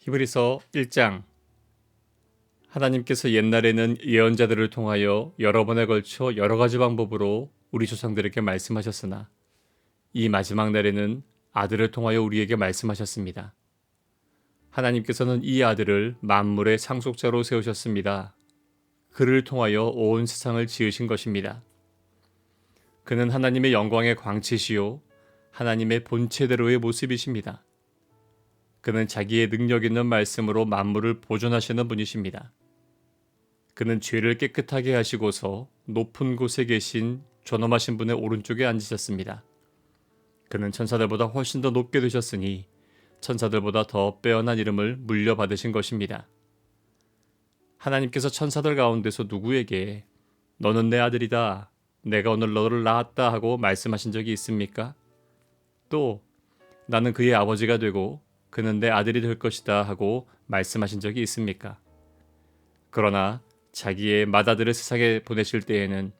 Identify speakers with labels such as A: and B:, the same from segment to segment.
A: 히브리서 1장. 하나님께서 옛날에는 예언자들을 통하여 여러 번에 걸쳐 여러 가지 방법으로 우리 조상들에게 말씀하셨으나 이 마지막 날에는 아들을 통하여 우리에게 말씀하셨습니다. 하나님께서는 이 아들을 만물의 상속자로 세우셨습니다. 그를 통하여 온 세상을 지으신 것입니다. 그는 하나님의 영광의 광채시요 하나님의 본체대로의 모습이십니다. 그는 자기의 능력 있는 말씀으로 만물을 보존하시는 분이십니다. 그는 죄를 깨끗하게 하시고서 높은 곳에 계신 존엄하신 분의 오른쪽에 앉으셨습니다. 그는 천사들보다 훨씬 더 높게 되셨으니 천사들보다 더 빼어난 이름을 물려받으신 것입니다. 하나님께서 천사들 가운데서 누구에게 너는 내 아들이다, 내가 오늘 너를 낳았다 하고 말씀하신 적이 있습니까? 또 나는 그의 아버지가 되고 그는 내 아들이 될 것이다 하고 말씀하신 적이 있습니까? 그러나 자기의 맏아들을 세상에 보내실 때에는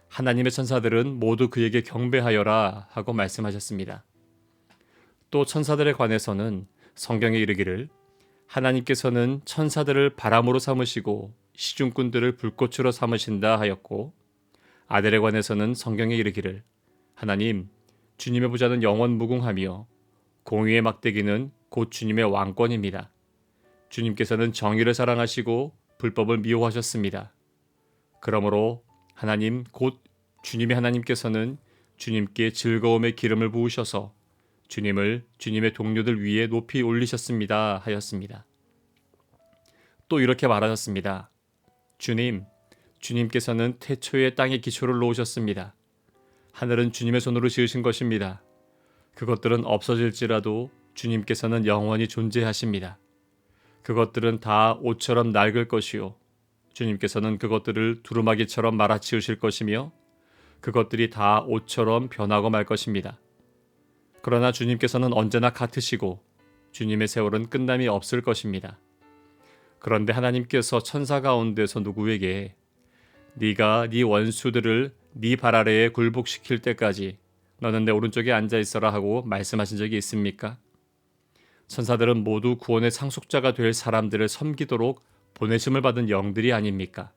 A: 하나님의 천사들은 모두 그에게 경배하여라 하고 말씀하셨습니다. 또 천사들에 관해서는 성경에 이르기를 하나님께서는 천사들을 바람으로 삼으시고 시중꾼들을 불꽃으로 삼으신다 하였고, 아들에 관해서는 성경에 이르기를 하나님 주님의 보좌는 영원 무궁하며 공의의 막대기는 곧 주님의 왕권입니다. 주님께서는 정의를 사랑하시고 불법을 미워하셨습니다. 그러므로 하나님 곧 주님의 하나님께서는 주님께 즐거움의 기름을 부으셔서 주님을 주님의 동료들 위에 높이 올리셨습니다 하였습니다. 또 이렇게 말하셨습니다. 주님께서는 태초에 땅의 기초를 놓으셨습니다. 하늘은 주님의 손으로 지으신 것입니다. 그것들은 없어질지라도 주님께서는 영원히 존재하십니다. 그것들은 다 옷처럼 낡을 것이요 주님께서는 그것들을 두루마기처럼 말아치우실 것이며 그것들이 다 옷처럼 변하고 말 것입니다. 그러나 주님께서는 언제나 같으시고 주님의 세월은 끝남이 없을 것입니다. 그런데 하나님께서 천사 가운데서 누구에게 네가 네 원수들을 네 발 아래에 굴복시킬 때까지 너는 내 오른쪽에 앉아 있어라 하고 말씀하신 적이 있습니까? 천사들은 모두 구원의 상속자가 될 사람들을 섬기도록 보내심을 받은 영들이 아닙니까?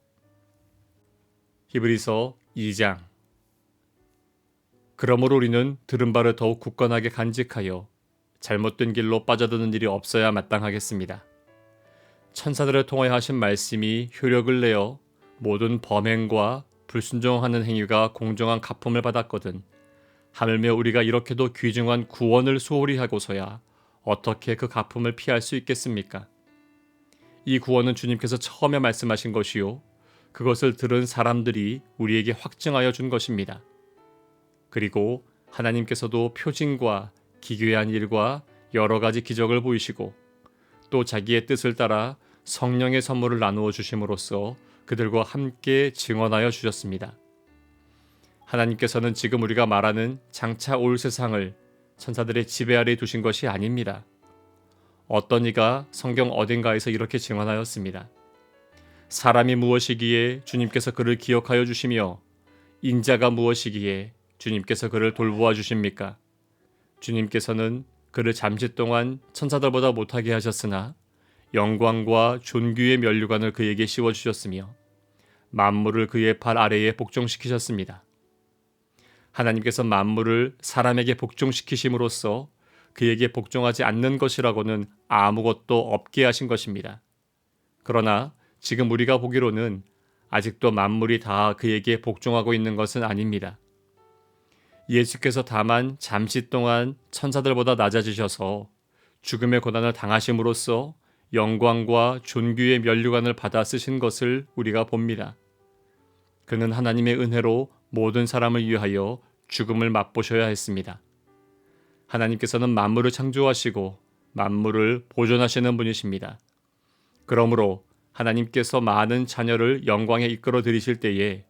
A: 히브리서 2장. 그러므로 우리는 들은 바를 더욱 굳건하게 간직하여 잘못된 길로 빠져드는 일이 없어야 마땅하겠습니다. 천사들을 통하여 하신 말씀이 효력을 내어 모든 범행과 불순종하는 행위가 공정한 갚음을 받았거든 하물며 우리가 이렇게도 귀중한 구원을 소홀히 하고서야 어떻게 그 갚음을 피할 수 있겠습니까? 이 구원은 주님께서 처음에 말씀하신 것이요 그것을 들은 사람들이 우리에게 확증하여 준 것입니다. 그리고 하나님께서도 표징과 기괴한 일과 여러 가지 기적을 보이시고 또 자기의 뜻을 따라 성령의 선물을 나누어 주심으로써 그들과 함께 증언하여 주셨습니다. 하나님께서는 지금 우리가 말하는 장차 올 세상을 천사들의 지배 아래 두신 것이 아닙니다. 어떤 이가 성경 어딘가에서 이렇게 증언하였습니다. 사람이 무엇이기에 주님께서 그를 기억하여 주시며 인자가 무엇이기에 주님께서 그를 돌보아 주십니까? 주님께서는 그를 잠시 동안 천사들보다 못하게 하셨으나 영광과 존귀의 면류관을 그에게 씌워주셨으며 만물을 그의 발 아래에 복종시키셨습니다. 하나님께서 만물을 사람에게 복종시키심으로써 그에게 복종하지 않는 것이라고는 아무것도 없게 하신 것입니다. 그러나 지금 우리가 보기로는 아직도 만물이 다 그에게 복종하고 있는 것은 아닙니다. 예수께서 다만 잠시 동안 천사들보다 낮아지셔서 죽음의 고난을 당하심으로써 영광과 존귀의 면류관을 받아 쓰신 것을 우리가 봅니다. 그는 하나님의 은혜로 모든 사람을 위하여 죽음을 맛보셔야 했습니다. 하나님께서는 만물을 창조하시고 만물을 보존하시는 분이십니다. 그러므로 하나님께서 많은 자녀를 영광에 이끌어 들이실 때에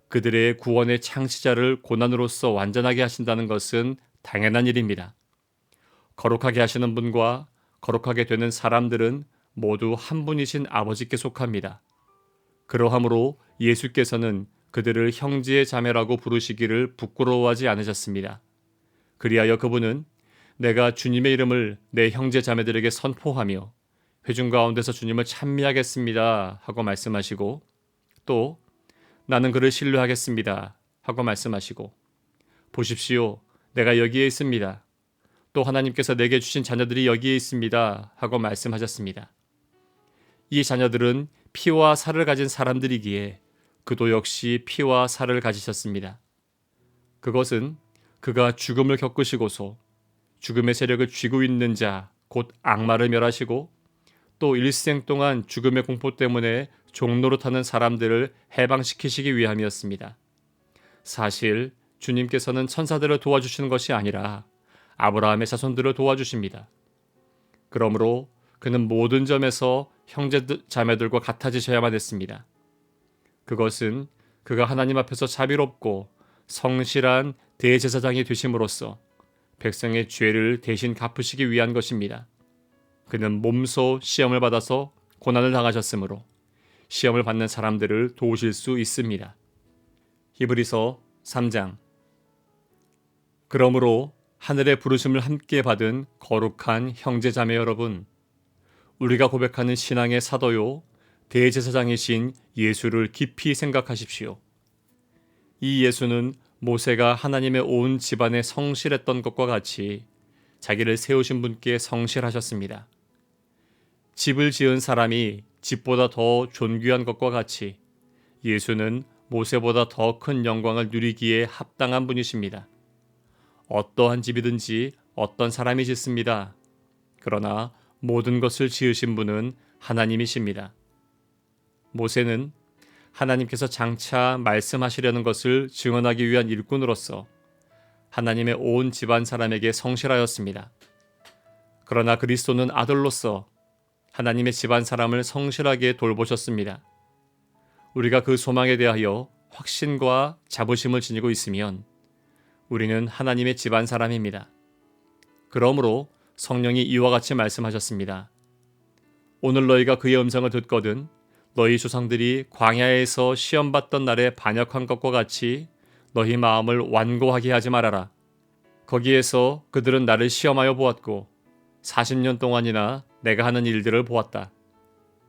A: 그들의 구원의 창시자를 고난으로써 완전하게 하신다는 것은 당연한 일입니다. 거룩하게 하시는 분과 거룩하게 되는 사람들은 모두 한 분이신 아버지께 속합니다. 그러하므로 예수께서는 그들을 형제의 자매라고 부르시기를 부끄러워하지 않으셨습니다. 그리하여 그분은 내가 주님의 이름을 내 형제 자매들에게 선포하며 회중 가운데서 주님을 찬미하겠습니다 하고 말씀하시고, 또 나는 그를 신뢰하겠습니다 하고 말씀하시고, 보십시오, 내가 여기에 있습니다, 또 하나님께서 내게 주신 자녀들이 여기에 있습니다 하고 말씀하셨습니다. 이 자녀들은 피와 살을 가진 사람들이기에 그도 역시 피와 살을 가지셨습니다. 그것은 그가 죽음을 겪으시고서 죽음의 세력을 쥐고 있는 자, 곧 악마를 멸하시고 또 일생 동안 죽음의 공포 때문에 종노릇하는 사람들을 해방시키시기 위함이었습니다. 사실 주님께서는 천사들을 도와주시는 것이 아니라 아브라함의 자손들을 도와주십니다. 그러므로 그는 모든 점에서 형제 자매들과 같아지셔야만 했습니다. 그것은 그가 하나님 앞에서 자비롭고 성실한 대제사장이 되심으로써 백성의 죄를 대신 갚으시기 위한 것입니다. 그는 몸소 시험을 받아서 고난을 당하셨으므로 시험을 받는 사람들을 도우실 수 있습니다. 히브리서 3장. 그러므로 하늘의 부르심을 함께 받은 거룩한 형제자매 여러분, 우리가 고백하는 신앙의 사도요 대제사장이신 예수를 깊이 생각하십시오. 이 예수는 모세가 하나님의 온 집안에 성실했던 것과 같이 자기를 세우신 분께 성실하셨습니다. 집을 지은 사람이 집보다 더 존귀한 것과 같이 예수는 모세보다 더 큰 영광을 누리기에 합당한 분이십니다. 어떠한 집이든지 어떤 사람이 짓습니다. 그러나 모든 것을 지으신 분은 하나님이십니다. 모세는 하나님께서 장차 말씀하시려는 것을 증언하기 위한 일꾼으로서 하나님의 온 집안 사람에게 성실하였습니다. 그러나 그리스도는 아들로서 하나님의 집안 사람을 성실하게 돌보셨습니다. 우리가 그 소망에 대하여 확신과 자부심을 지니고 있으면 우리는 하나님의 집안 사람입니다. 그러므로 성령이 이와 같이 말씀하셨습니다. 오늘 너희가 그의 음성을 듣거든 너희 조상들이 광야에서 시험받던 날에 반역한 것과 같이 너희 마음을 완고하게 하지 말아라. 거기에서 그들은 나를 시험하여 보았고 40년 동안이나 내가 하는 일들을 보았다.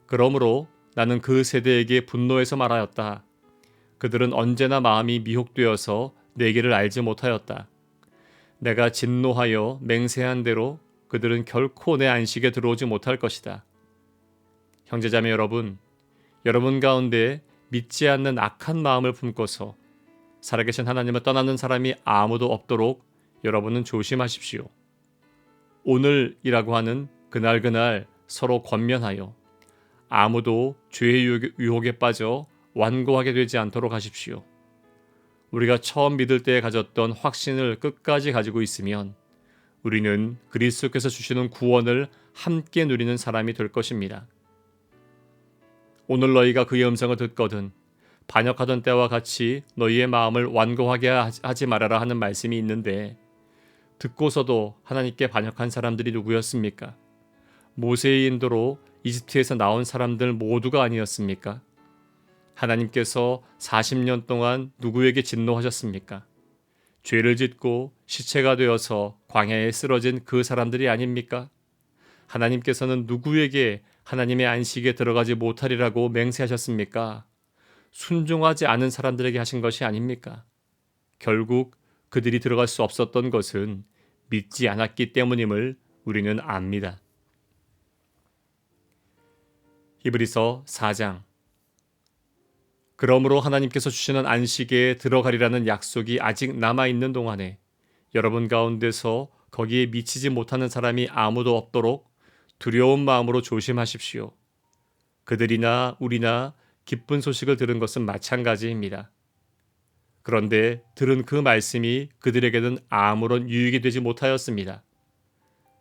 A: 그러므로 나는 그 세대에게 분노해서 말하였다. 그들은 언제나 마음이 미혹되어서 내 길을 알지 못하였다. 내가 진노하여 맹세한 대로 그들은 결코 내 안식에 들어오지 못할 것이다. 형제자매 여러분, 여러분 가운데 믿지 않는 악한 마음을 품고서 살아계신 하나님을 떠나는 사람이 아무도 없도록 여러분은 조심하십시오. 오늘이라고 하는 그날 서로 권면하여 아무도 죄의 유혹에 빠져 완고하게 되지 않도록 하십시오. 우리가 처음 믿을 때에 가졌던 확신을 끝까지 가지고 있으면 우리는 그리스도께서 주시는 구원을 함께 누리는 사람이 될 것입니다. 오늘 너희가 그의 음성을 듣거든 반역하던 때와 같이 너희의 마음을 완고하게 하지 말아라 하는 말씀이 있는데, 듣고서도 하나님께 반역한 사람들이 누구였습니까? 모세의 인도로 이집트에서 나온 사람들 모두가 아니었습니까? 하나님께서 40년 동안 누구에게 진노하셨습니까? 죄를 짓고 시체가 되어서 광야에 쓰러진 그 사람들이 아닙니까? 하나님께서는 누구에게 하나님의 안식에 들어가지 못하리라고 맹세하셨습니까? 순종하지 않은 사람들에게 하신 것이 아닙니까? 결국 그들이 들어갈 수 없었던 것은 믿지 않았기 때문임을 우리는 압니다. 히브리서 4장. 그러므로 하나님께서 주시는 안식에 들어가리라는 약속이 아직 남아있는 동안에 여러분 가운데서 거기에 미치지 못하는 사람이 아무도 없도록 두려운 마음으로 조심하십시오. 그들이나 우리나 기쁜 소식을 들은 것은 마찬가지입니다. 그런데 들은 그 말씀이 그들에게는 아무런 유익이 되지 못하였습니다.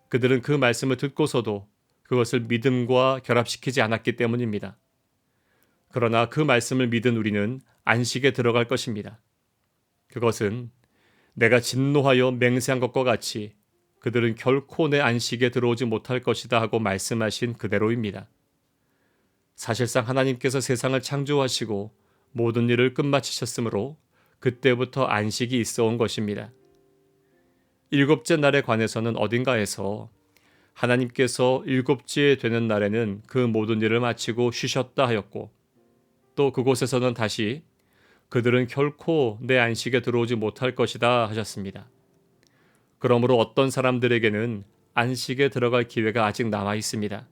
A: 그들은 그 말씀을 듣고서도 그것을 믿음과 결합시키지 않았기 때문입니다. 그러나 그 말씀을 믿은 우리는 안식에 들어갈 것입니다. 그것은 내가 진노하여 맹세한 것과 같이 그들은 결코 내 안식에 들어오지 못할 것이다 하고 말씀하신 그대로입니다. 사실상 하나님께서 세상을 창조하시고 모든 일을 끝마치셨으므로 그때부터 안식이 있어 온 것입니다. 일곱째 날에 관해서는 어딘가에서 하나님께서 일곱째 되는 날에는 그 모든 일을 마치고 쉬셨다 하였고, 또 그곳에서는 다시 그들은 결코 내 안식에 들어오지 못할 것이다 하셨습니다. 그러므로 어떤 사람들에게는 안식에 들어갈 기회가 아직 남아 있습니다.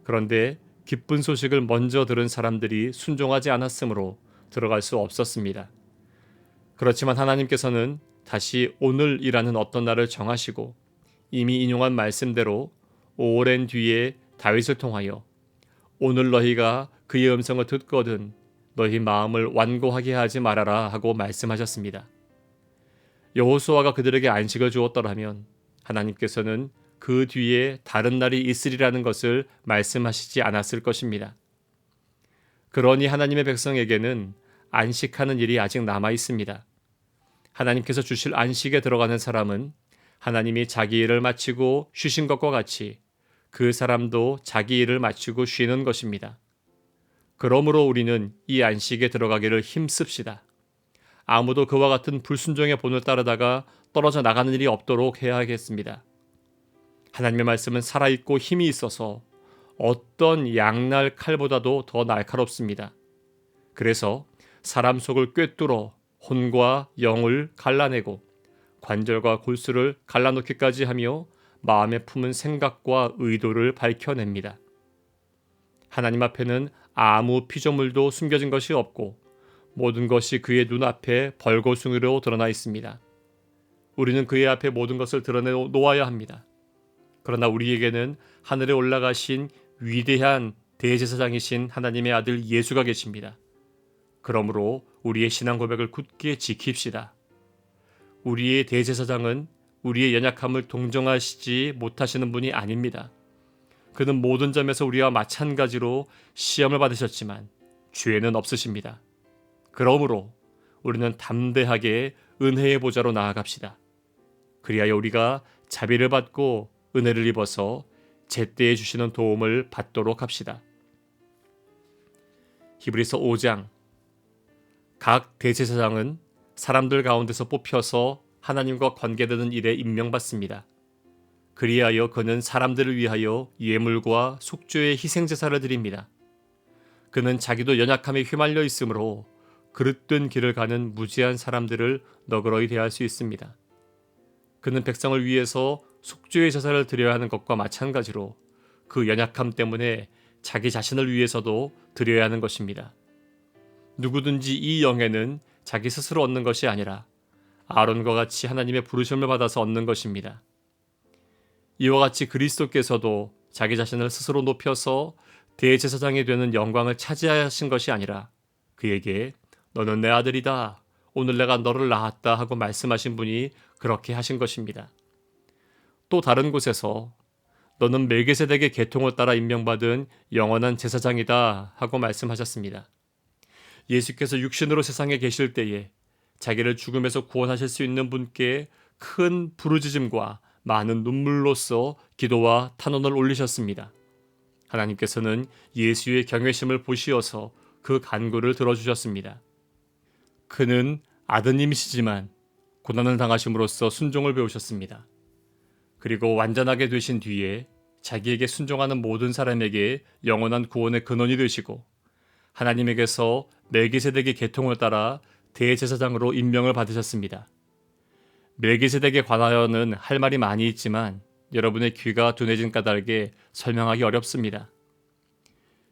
A: 그런데 기쁜 소식을 먼저 들은 사람들이 순종하지 않았으므로 들어갈 수 없었습니다. 그렇지만 하나님께서는 다시 오늘이라는 어떤 날을 정하시고 이미 인용한 말씀대로 오랜 뒤에 다윗을 통하여 오늘 너희가 그의 음성을 듣거든 너희 마음을 완고하게 하지 말아라 하고 말씀하셨습니다. 여호수아가 그들에게 안식을 주었더라면 하나님께서는 그 뒤에 다른 날이 있으리라는 것을 말씀하시지 않았을 것입니다. 그러니 하나님의 백성에게는 안식하는 일이 아직 남아 있습니다. 하나님께서 주실 안식에 들어가는 사람은 하나님이 자기 일을 마치고 쉬신 것과 같이 그 사람도 자기 일을 마치고 쉬는 것입니다. 그러므로 우리는 이 안식에 들어가기를 힘씁시다. 아무도 그와 같은 불순종의 본을 따르다가 떨어져 나가는 일이 없도록 해야 하겠습니다. 하나님의 말씀은 살아있고 힘이 있어서 어떤 양날 칼보다도 더 날카롭습니다. 그래서 사람 속을 꿰뚫어 혼과 영을 갈라내고 관절과 골수를 갈라놓기까지 하며 마음에 품은 생각과 의도를 밝혀냅니다. 하나님 앞에는 아무 피조물도 숨겨진 것이 없고 모든 것이 그의 눈앞에 벌거숭이로 드러나 있습니다. 우리는 그의 앞에 모든 것을 드러내 놓아야 합니다. 그러나 우리에게는 하늘에 올라가신 위대한 대제사장이신 하나님의 아들 예수가 계십니다. 그러므로 우리의 신앙 고백을 굳게 지킵시다. 우리의 대제사장은 우리의 연약함을 동정하시지 못하시는 분이 아닙니다. 그는 모든 점에서 우리와 마찬가지로 시험을 받으셨지만 죄는 없으십니다. 그러므로 우리는 담대하게 은혜의 보좌로 나아갑시다. 그리하여 우리가 자비를 받고 은혜를 입어서 제때에 주시는 도움을 받도록 합시다. 히브리서 5장. 각 대제사장은 사람들 가운데서 뽑혀서 하나님과 관계되는 일에 임명받습니다. 그리하여 그는 사람들을 위하여 예물과 속죄의 희생제사를 드립니다. 그는 자기도 연약함에 휘말려 있으므로 그릇된 길을 가는 무지한 사람들을 너그러이 대할 수 있습니다. 그는 백성을 위해서 속죄의 제사를 드려야 하는 것과 마찬가지로 그 연약함 때문에 자기 자신을 위해서도 드려야 하는 것입니다. 누구든지 이 영예는 자기 스스로 얻는 것이 아니라 아론과 같이 하나님의 부르심을 받아서 얻는 것입니다. 이와 같이 그리스도께서도 자기 자신을 스스로 높여서 대제사장이 되는 영광을 차지하신 것이 아니라 그에게 너는 내 아들이다. 오늘 내가 너를 낳았다 하고 말씀하신 분이 그렇게 하신 것입니다. 또 다른 곳에서 너는 멜기세덱의 계통을 따라 임명받은 영원한 제사장이다 하고 말씀하셨습니다. 예수께서 육신으로 세상에 계실 때에 자기를 죽음에서 구원하실 수 있는 분께 큰 부르짖음과 많은 눈물로써 기도와 탄원을 올리셨습니다. 하나님께서는 예수의 경외심을 보시어서 그 간구를 들어주셨습니다. 그는 아드님이시지만 고난을 당하심으로써 순종을 배우셨습니다. 그리고 완전하게 되신 뒤에 자기에게 순종하는 모든 사람에게 영원한 구원의 근원이 되시고 하나님에게서 멜기세덱의 계통을 따라 대제사장으로 임명을 받으셨습니다. 멜기세덱에 관하여는 할 말이 많이 있지만 여러분의 귀가 둔해진 까닭에 설명하기 어렵습니다.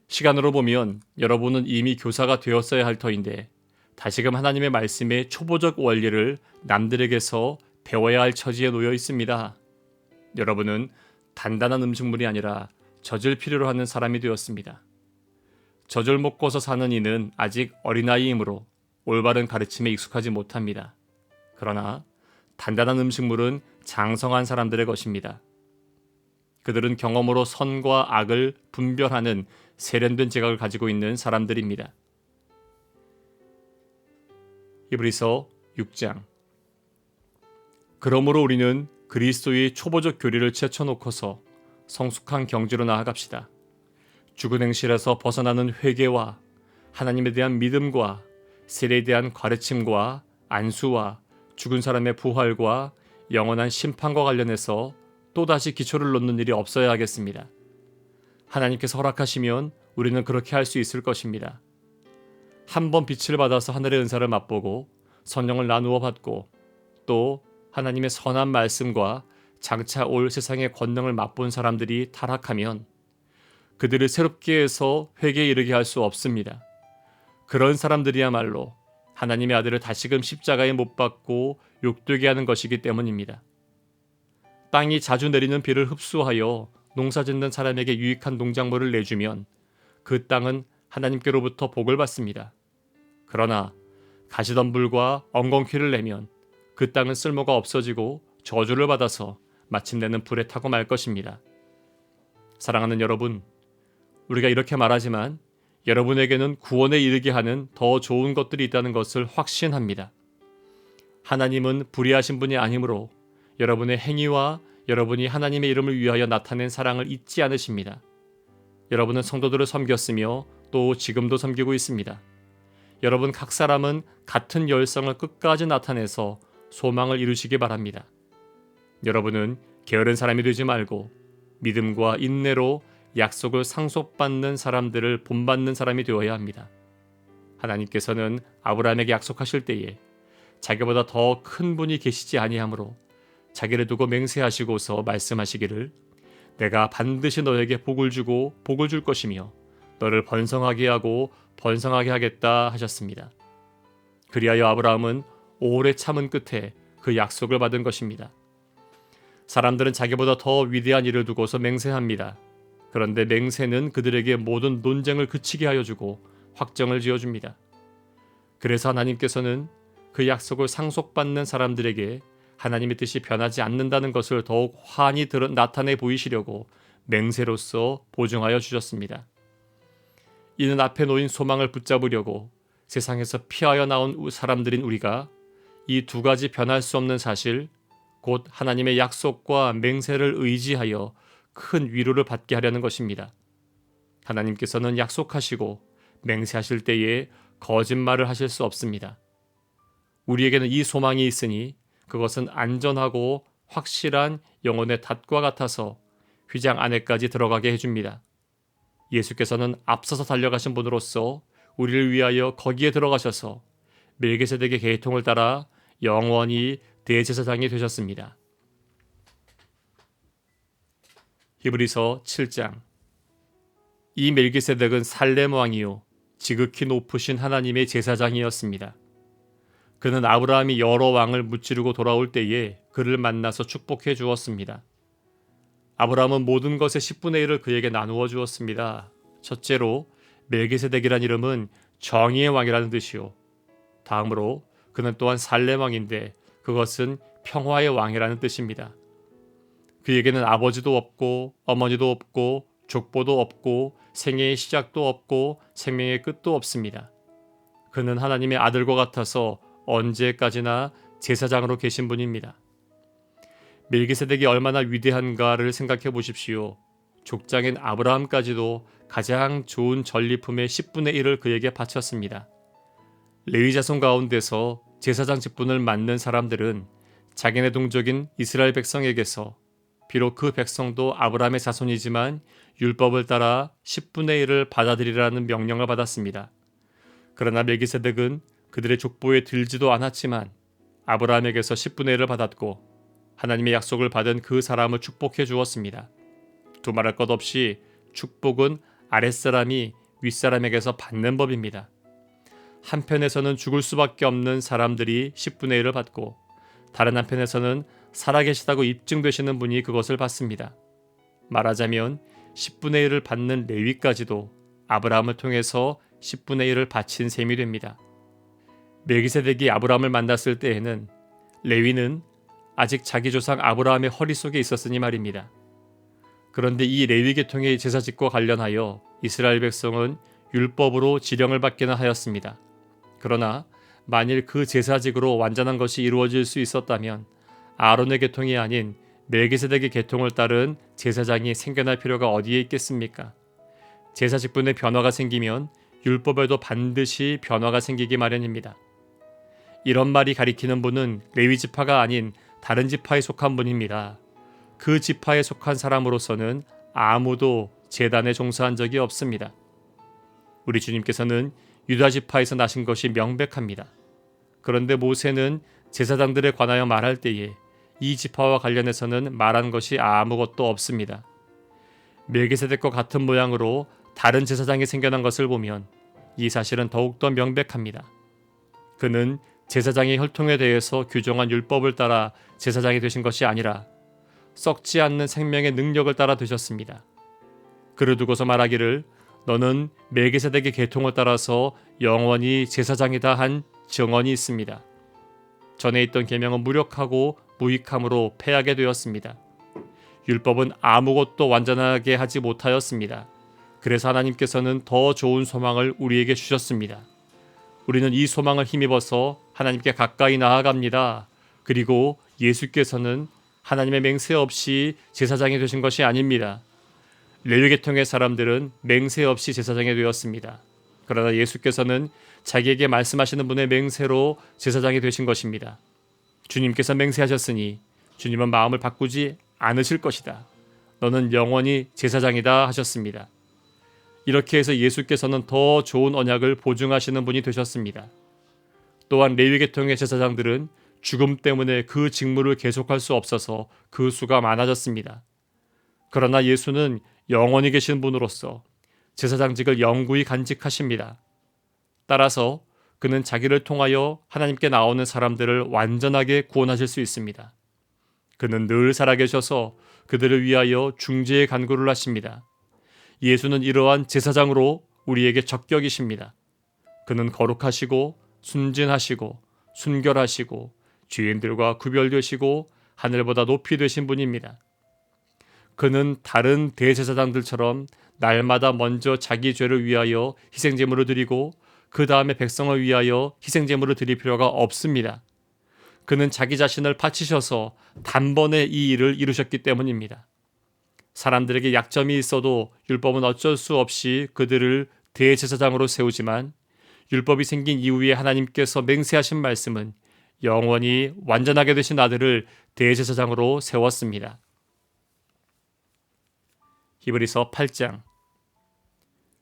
A: 시간으로 보면 여러분은 이미 교사가 되었어야 할 터인데 다시금 하나님의 말씀의 초보적 원리를 남들에게서 배워야 할 처지에 놓여 있습니다. 여러분은 단단한 음식물이 아니라 젖을 필요로 하는 사람이 되었습니다. 젖을 먹고서 사는 이는 아직 어린아이이므로 올바른 가르침에 익숙하지 못합니다. 그러나 단단한 음식물은 장성한 사람들의 것입니다. 그들은 경험으로 선과 악을 분별하는 세련된 지각을 가지고 있는 사람들입니다. 히브리서 6장. 그러므로 우리는 그리스도의 초보적 교리를 제쳐놓고서 성숙한 경지로 나아갑시다. 죽은 행실에서 벗어나는 회개와 하나님에 대한 믿음과 세례에 대한 가르침과 안수와 죽은 사람의 부활과 영원한 심판과 관련해서 또다시 기초를 놓는 일이 없어야 하겠습니다. 하나님께서 허락하시면 우리는 그렇게 할 수 있을 것입니다. 한 번 빛을 받아서 하늘의 은사를 맛보고 성령을 나누어 받고 또 하나님의 선한 말씀과 장차 올 세상의 권능을 맛본 사람들이 타락하면 그들을 새롭게 해서 회개에 이르게 할 수 없습니다. 그런 사람들이야말로 하나님의 아들을 다시금 십자가에 못 박고 욕되게 하는 것이기 때문입니다. 땅이 자주 내리는 비를 흡수하여 농사짓는 사람에게 유익한 농작물을 내주면 그 땅은 하나님께로부터 복을 받습니다. 그러나 가시덤불과 엉겅퀴를 내면 그 땅은 쓸모가 없어지고 저주를 받아서 마침내는 불에 타고 말 것입니다. 사랑하는 여러분, 우리가 이렇게 말하지만 여러분에게는 구원에 이르게 하는 더 좋은 것들이 있다는 것을 확신합니다. 하나님은 불의하신 분이 아니므로 여러분의 행위와 여러분이 하나님의 이름을 위하여 나타낸 사랑을 잊지 않으십니다. 여러분은 성도들을 섬겼으며 또 지금도 섬기고 있습니다. 여러분 각 사람은 같은 열성을 끝까지 나타내서 소망을 이루시기 바랍니다. 여러분은 게으른 사람이 되지 말고 믿음과 인내로 약속을 상속받는 사람들을 본받는 사람이 되어야 합니다. 하나님께서는 아브라함에게 약속하실 때에 자기보다 더 큰 분이 계시지 아니하므로 자기를 두고 맹세하시고서 말씀하시기를 내가 반드시 너에게 복을 주고 복을 줄 것이며 너를 번성하게 하고 번성하게 하겠다 하셨습니다. 그리하여 아브라함은 오래 참은 끝에 그 약속을 받은 것입니다. 사람들은 자기보다 더 위대한 일을 두고서 맹세합니다. 그런데 맹세는 그들에게 모든 논쟁을 그치게 하여 주고 확정을 지어줍니다. 그래서 하나님께서는 그 약속을 상속받는 사람들에게 하나님의 뜻이 변하지 않는다는 것을 더욱 환히 나타내 보이시려고 맹세로서 보증하여 주셨습니다. 이는 앞에 놓인 소망을 붙잡으려고 세상에서 피하여 나온 사람들인 우리가 이 두 가지 변할 수 없는 사실, 곧 하나님의 약속과 맹세를 의지하여 큰 위로를 받게 하려는 것입니다. 하나님께서는 약속하시고 맹세하실 때에 거짓말을 하실 수 없습니다. 우리에게는 이 소망이 있으니 그것은 안전하고 확실한 영혼의 닷과 같아서 휘장 안에까지 들어가게 해줍니다. 예수께서는 앞서서 달려가신 분으로서 우리를 위하여 거기에 들어가셔서 멜기세덱의 계통을 따라 영원히 대제사장이 되셨습니다. 히브리서 7장. 이 멜기세덱은 살렘 왕이요 지극히 높으신 하나님의 제사장이었습니다. 그는 아브라함이 여러 왕을 무찌르고 돌아올 때에 그를 만나서 축복해 주었습니다. 아브라함은 모든 것의 10분의 1을 그에게 나누어 주었습니다. 첫째로 멜기세덱이란 이름은 정의의 왕이라는 뜻이요. 다음으로 그는 또한 살렘 왕인데 그것은 평화의 왕이라는 뜻입니다. 그에게는 아버지도 없고 어머니도 없고 족보도 없고 생애의 시작도 없고 생명의 끝도 없습니다. 그는 하나님의 아들과 같아서 언제까지나 제사장으로 계신 분입니다. 멜기세덱이 얼마나 위대한가를 생각해 보십시오. 족장인 아브라함까지도 가장 좋은 전리품의 10분의 1을 그에게 바쳤습니다. 레위 자손 가운데서 제사장 직분을 맡는 사람들은 자기네 동족인 이스라엘 백성에게서 비록 그 백성도 아브라함의 자손이지만 율법을 따라 10분의 1을 받아들이라는 명령을 받았습니다. 그러나 멜기세덱은 그들의 족보에 들지도 않았지만 아브라함에게서 10분의 1을 받았고 하나님의 약속을 받은 그 사람을 축복해 주었습니다. 두말할 것 없이 축복은 아랫사람이 윗사람에게서 받는 법입니다. 한편에서는 죽을 수밖에 없는 사람들이 10분의 1을 받고 다른 한편에서는 살아계시다고 입증되시는 분이 그것을 받습니다. 말하자면 10분의 1을 받는 레위까지도 아브라함을 통해서 10분의 1을 바친 셈이 됩니다. 멜기세덱이 아브라함을 만났을 때에는 레위는 아직 자기 조상 아브라함의 허리 속에 있었으니 말입니다. 그런데 이 레위 계통의 제사직과 관련하여 이스라엘 백성은 율법으로 지령을 받기는 하였습니다. 그러나 만일 그 제사직으로 완전한 것이 이루어질 수 있었다면 아론의 계통이 아닌 멜기세덱의 계통을 따른 제사장이 생겨날 필요가 어디에 있겠습니까? 제사직분의 변화가 생기면 율법에도 반드시 변화가 생기기 마련입니다. 이런 말이 가리키는 분은 레위 지파가 아닌 다른 지파에 속한 분입니다. 그 지파에 속한 사람으로서는 아무도 제단에 종사한 적이 없습니다. 우리 주님께서는 유다 지파에서 나신 것이 명백합니다. 그런데 모세는 제사장들에 관하여 말할 때에 이 지파와 관련해서는 말한 것이 아무것도 없습니다. 멜기세덱과 같은 모양으로 다른 제사장이 생겨난 것을 보면 이 사실은 더욱더 명백합니다. 그는 제사장의 혈통에 대해서 규정한 율법을 따라 제사장이 되신 것이 아니라 썩지 않는 생명의 능력을 따라 되셨습니다. 그를 두고서 말하기를 너는 멜기세덱의 계통을 따라서 영원히 제사장이다 한 증언이 있습니다. 전에 있던 계명은 무력하고 무익함으로 패하게 되었습니다. 율법은 아무것도 완전하게 하지 못하였습니다. 그래서 하나님께서는 더 좋은 소망을 우리에게 주셨습니다. 우리는 이 소망을 힘입어서 하나님께 가까이 나아갑니다. 그리고 예수께서는 하나님의 맹세 없이 제사장이 되신 것이 아닙니다. 레위 계통의 사람들은 맹세 없이 제사장이 되었습니다. 그러나 예수께서는 자기에게 말씀하시는 분의 맹세로 제사장이 되신 것입니다. 주님께서 맹세하셨으니 주님은 마음을 바꾸지 않으실 것이다. 너는 영원히 제사장이다 하셨습니다. 이렇게 해서 예수께서는 더 좋은 언약을 보증하시는 분이 되셨습니다. 또한 레위 계통의 제사장들은 죽음 때문에 그 직무를 계속할 수 없어서 그 수가 많아졌습니다. 그러나 예수는 영원히 계신 분으로서 제사장직을 영구히 간직하십니다. 따라서 그는 자기를 통하여 하나님께 나오는 사람들을 완전하게 구원하실 수 있습니다. 그는 늘 살아계셔서 그들을 위하여 중재의 간구를 하십니다. 예수는 이러한 제사장으로 우리에게 적격이십니다. 그는 거룩하시고 순진하시고 순결하시고 죄인들과 구별되시고 하늘보다 높이 되신 분입니다. 그는 다른 대제사장들처럼 날마다 먼저 자기 죄를 위하여 희생제물을 드리고 그 다음에 백성을 위하여 희생제물을 드릴 필요가 없습니다. 그는 자기 자신을 바치셔서 단번에 이 일을 이루셨기 때문입니다. 사람들에게 약점이 있어도 율법은 어쩔 수 없이 그들을 대제사장으로 세우지만 율법이 생긴 이후에 하나님께서 맹세하신 말씀은 영원히 완전하게 되신 아들을 대제사장으로 세웠습니다. 히브리서 8장.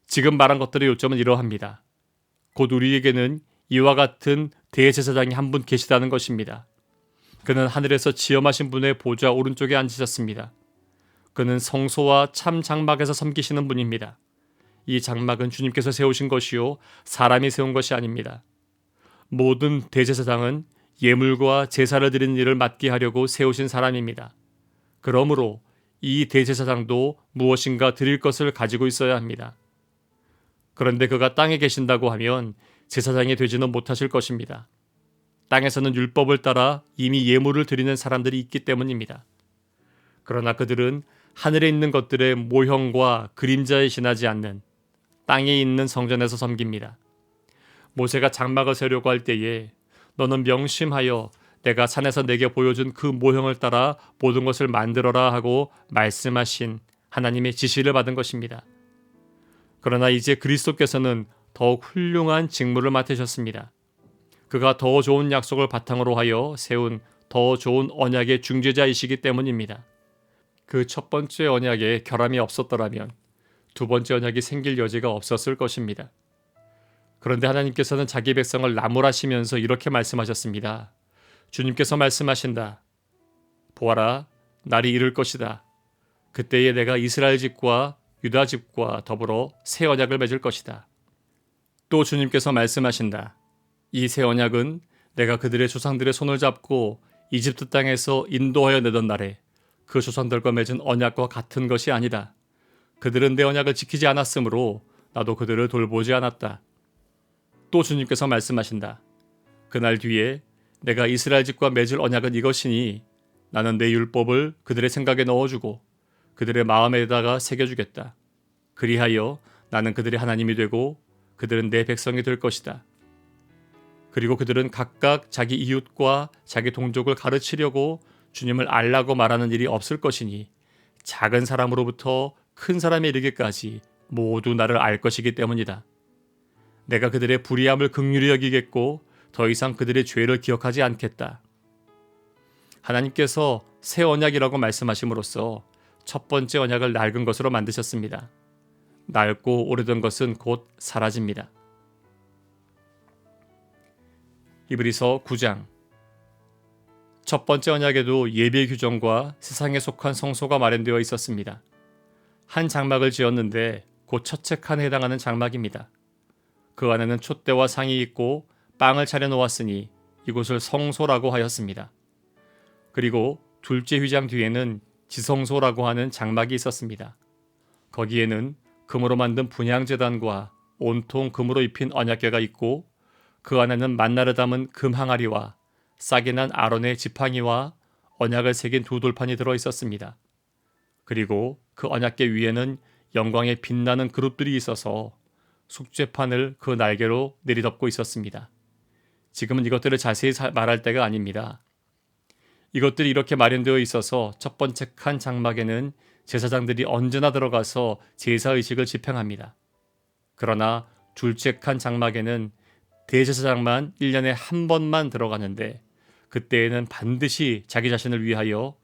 A: 지금 말한 것들의 요점은 이러합니다. 곧 우리에게는 이와 같은 대제사장이 한 분 계시다는 것입니다. 그는 하늘에서 지엄하신 분의 보좌 오른쪽에 앉으셨습니다. 그는 성소와 참 장막에서 섬기시는 분입니다. 이 장막은 주님께서 세우신 것이요 사람이 세운 것이 아닙니다. 모든 대제사장은 예물과 제사를 드리는 일을 맡게 하려고 세우신 사람입니다. 그러므로 이 대제사장도 무엇인가 드릴 것을 가지고 있어야 합니다. 그런데 그가 땅에 계신다고 하면 제사장이 되지는 못하실 것입니다. 땅에서는 율법을 따라 이미 예물을 드리는 사람들이 있기 때문입니다. 그러나 그들은 하늘에 있는 것들의 모형과 그림자에 지나지 않는 땅에 있는 성전에서 섬깁니다. 모세가 장막을 세우려고 할 때에 너는 명심하여 내가 산에서 내게 보여준 그 모형을 따라 모든 것을 만들어라 하고 말씀하신 하나님의 지시를 받은 것입니다. 그러나 이제 그리스도께서는 더욱 훌륭한 직무를 맡으셨습니다. 그가 더 좋은 약속을 바탕으로 하여 세운 더 좋은 언약의 중재자이시기 때문입니다. 그 첫 번째 언약에 결함이 없었더라면 두 번째 언약이 생길 여지가 없었을 것입니다. 그런데 하나님께서는 자기 백성을 나무라시면서 이렇게 말씀하셨습니다. 주님께서 말씀하신다. 보아라, 날이 이를 것이다. 그때에 내가 이스라엘 집과 유다 집과 더불어 새 언약을 맺을 것이다. 또 주님께서 말씀하신다. 이 새 언약은 내가 그들의 조상들의 손을 잡고 이집트 땅에서 인도하여 내던 날에 그 조상들과 맺은 언약과 같은 것이 아니다. 그들은 내 언약을 지키지 않았으므로 나도 그들을 돌보지 않았다. 또 주님께서 말씀하신다. 그날 뒤에 내가 이스라엘 집과 맺을 언약은 이것이니 나는 내 율법을 그들의 생각에 넣어주고 그들의 마음에다가 새겨주겠다. 그리하여 나는 그들의 하나님이 되고 그들은 내 백성이 될 것이다. 그리고 그들은 각각 자기 이웃과 자기 동족을 가르치려고 주님을 알라고 말하는 일이 없을 것이니 작은 사람으로부터 큰 사람에 이르기까지 모두 나를 알 것이기 때문이다. 내가 그들의 불의함을 긍휼히 여기겠고 더 이상 그들의 죄를 기억하지 않겠다. 하나님께서 새 언약이라고 말씀하심으로써 첫 번째 언약을 낡은 것으로 만드셨습니다. 낡고 오래된 것은 곧 사라집니다. 히브리서 9장. 첫 번째 언약에도 예배 규정과 세상에 속한 성소가 마련되어 있었습니다. 한 장막을 지었는데 곧 첫째 칸에 해당하는 장막입니다. 그 안에는 촛대와 상이 있고 빵을 차려 놓았으니 이곳을 성소라고 하였습니다. 그리고 둘째 휘장 뒤에는 지성소라고 하는 장막이 있었습니다. 거기에는 금으로 만든 분향제단과 온통 금으로 입힌 언약궤가 있고 그 안에는 만나를 담은 금 항아리와 싹이 난 아론의 지팡이와 언약을 새긴 두 돌판이 들어 있었습니다. 그리고 그 언약궤 위에는 영광의 빛나는 그룹들이 있어서 속죄판을 그 날개로 내리덮고 있었습니다. 지금은 이것들을 자세히 말할 때가 아닙니다. 이것들이 이렇게 마련되어 있어서 첫 번째 칸 장막에는 제사장들이 언제나 들어가서 제사의식을 집행합니다. 그러나 둘째 칸 장막에는 대제사장만 1년에 한 번만 들어가는데 그때에는 반드시 자기 자신을 위하여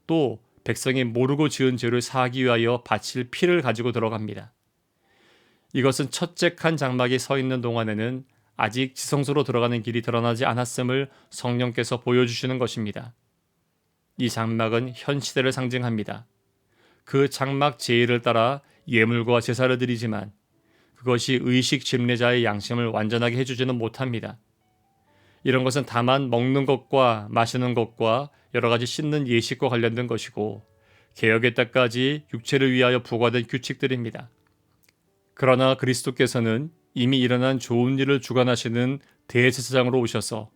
A: 또 백성이 모르고 지은 죄를 사하기 위하여 바칠 피를 가지고 들어갑니다. 이것은 첫째 칸 장막이 서 있는 동안에는 아직 지성소로 들어가는 길이 드러나지 않았음을 성령께서 보여주시는 것입니다. 이 장막은 현 시대를 상징합니다. 그 장막 제의를 따라 예물과 제사를 드리지만 그것이 의식 집례자의 양심을 완전하게 해주지는 못합니다. 이런 것은 다만 먹는 것과 마시는 것과 여러 가지 씻는 예식과 관련된 것이고 개혁의 때까지 육체를 위하여 부과된 규칙들입니다. 그러나 그리스도께서는 이미 일어난 좋은 일을 주관하시는 대제사장으로 오셔서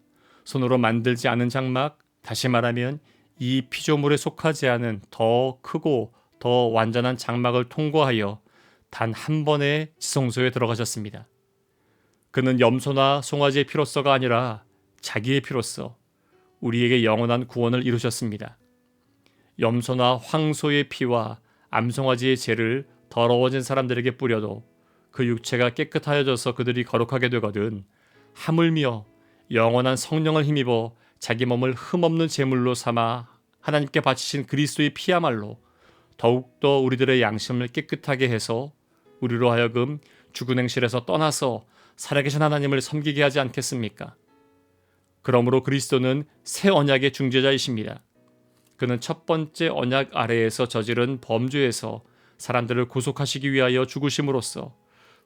A: 손으로 만들지 않은 장막, 다시 말하면 이 피조물에 속하지 않은 더 크고 더 완전한 장막을 통과하여 단 한 번의 지성소에 들어가셨습니다. 그는 염소나 송아지의 피로서가 아니라 자기의 피로서 우리에게 영원한 구원을 이루셨습니다. 염소나 황소의 피와 암송아지의 죄를 더러워진 사람들에게 뿌려도 그 육체가 깨끗하여져서 그들이 거룩하게 되거든 하물며 영원한 성령을 힘입어 자기 몸을 흠없는 제물로 삼아 하나님께 바치신 그리스도의 피야말로 더욱더 우리들의 양심을 깨끗하게 해서 우리로 하여금 죽은 행실에서 떠나서 살아계신 하나님을 섬기게 하지 않겠습니까? 그러므로 그리스도는 새 언약의 중재자이십니다. 그는 첫 번째 언약 아래에서 저지른 범죄에서 사람들을 구속하시기 위하여 죽으심으로써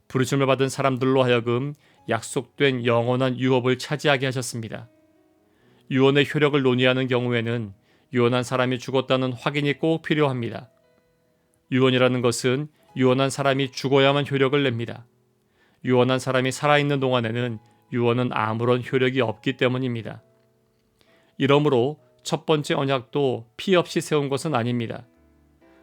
A: 부르심을 받은 사람들로 하여금 약속된 영원한 유업을 차지하게 하셨습니다. 유언의 효력을 논의하는 경우에는 유언한 사람이 죽었다는 확인이 꼭 필요합니다. 유언이라는 것은 유언한 사람이 죽어야만 효력을 냅니다. 유언한 사람이 살아있는 동안에는 유언은 아무런 효력이 없기 때문입니다. 이러므로 첫 번째 언약도 피 없이 세운 것은 아닙니다.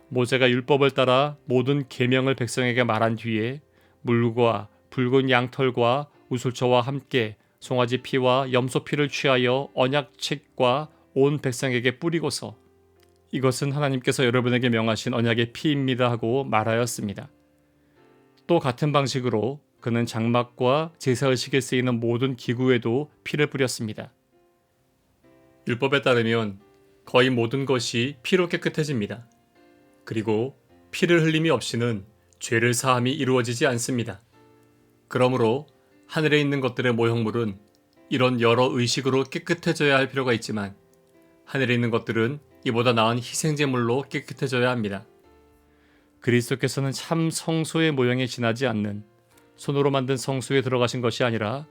A: 모세가 율법을 따라 모든 계명을 백성에게 말한 뒤에 물과 붉은 양털과 우슬초와 함께 송아지 피와 염소 피를 취하여 언약책과 온 백성에게 뿌리고서 이것은 하나님께서 여러분에게 명하신 언약의 피입니다 하고 말하였습니다. 또 같은 방식으로 그는 장막과 제사의식에 쓰이는 모든 기구에도 피를 뿌렸습니다. 율법에 따르면 거의 모든 것이 피로 깨끗해집니다. 그리고 피를 흘림이 없이는 죄를 사함이 이루어지지 않습니다. 그러므로 하늘에 있는 것들의 모형물은 이런 여러 의식으로 깨끗해져야 할 필요가 있지만 하늘에 있는 것들은 이보다 나은 희생제물로 깨끗해져야 합니다. 그리스도께서는 참 성소의 모형에 지나지 않는 손으로 만든 성소에 들어가신 것이 아니라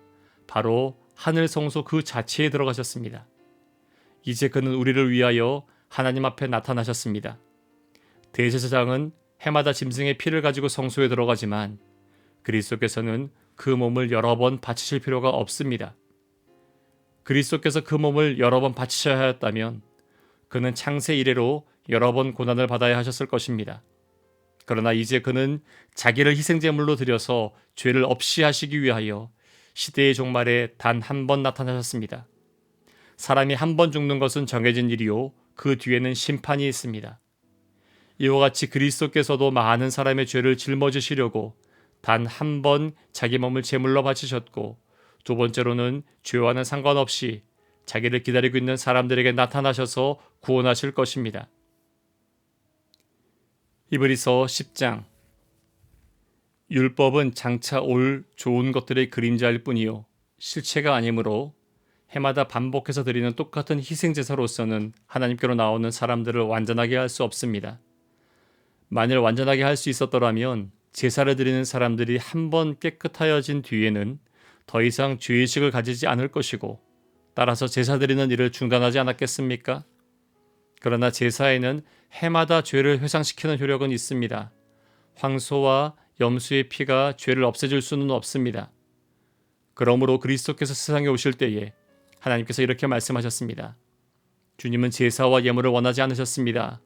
A: 바로 하늘 성소 그 자체에 들어가셨습니다. 이제 그는 우리를 위하여 하나님 앞에 나타나셨습니다. 대제사장은 해마다 짐승의 피를 가지고 성소에 들어가지만 그리스도께서는 그 몸을 여러 번 바치실 필요가 없습니다. 그리스도께서 그 몸을 여러 번 바치셔야 하였다면 그는 창세 이래로 여러 번 고난을 받아야 하셨을 것입니다. 그러나 이제 그는 자기를 희생제물로 드려서 죄를 없이 하시기 위하여 시대의 종말에 단 한 번 나타나셨습니다. 사람이 한 번 죽는 것은 정해진 일이요 그 뒤에는 심판이 있습니다. 이와 같이 그리스도께서도 많은 사람의 죄를 짊어지시려고 단 한 번 자기 몸을 제물로 바치셨고 두 번째로는 죄와는 상관없이 자기를 기다리고 있는 사람들에게 나타나셔서 구원하실 것입니다. 히브리서 10장. 율법은 장차 올 좋은 것들의 그림자일 뿐이요 실체가 아니므로 해마다 반복해서 드리는 똑같은 희생제사로서는 하나님께로 나오는 사람들을 완전하게 할 수 없습니다. 만일 완전하게 할 수 있었더라면 제사를 드리는 사람들이 한 번 깨끗하여진 뒤에는 더 이상 죄의식을 가지지 않을 것이고 따라서 제사 드리는 일을 중단하지 않았겠습니까? 그러나 제사에는 해마다 죄를 회상시키는 효력은 있습니다. 황소와 염소의 피가 죄를 없애줄 수는 없습니다. 그러므로 그리스도께서 세상에 오실 때에 하나님께서 이렇게 말씀하셨습니다. 주님은 제사와 예물을 원하지 않으셨습니다.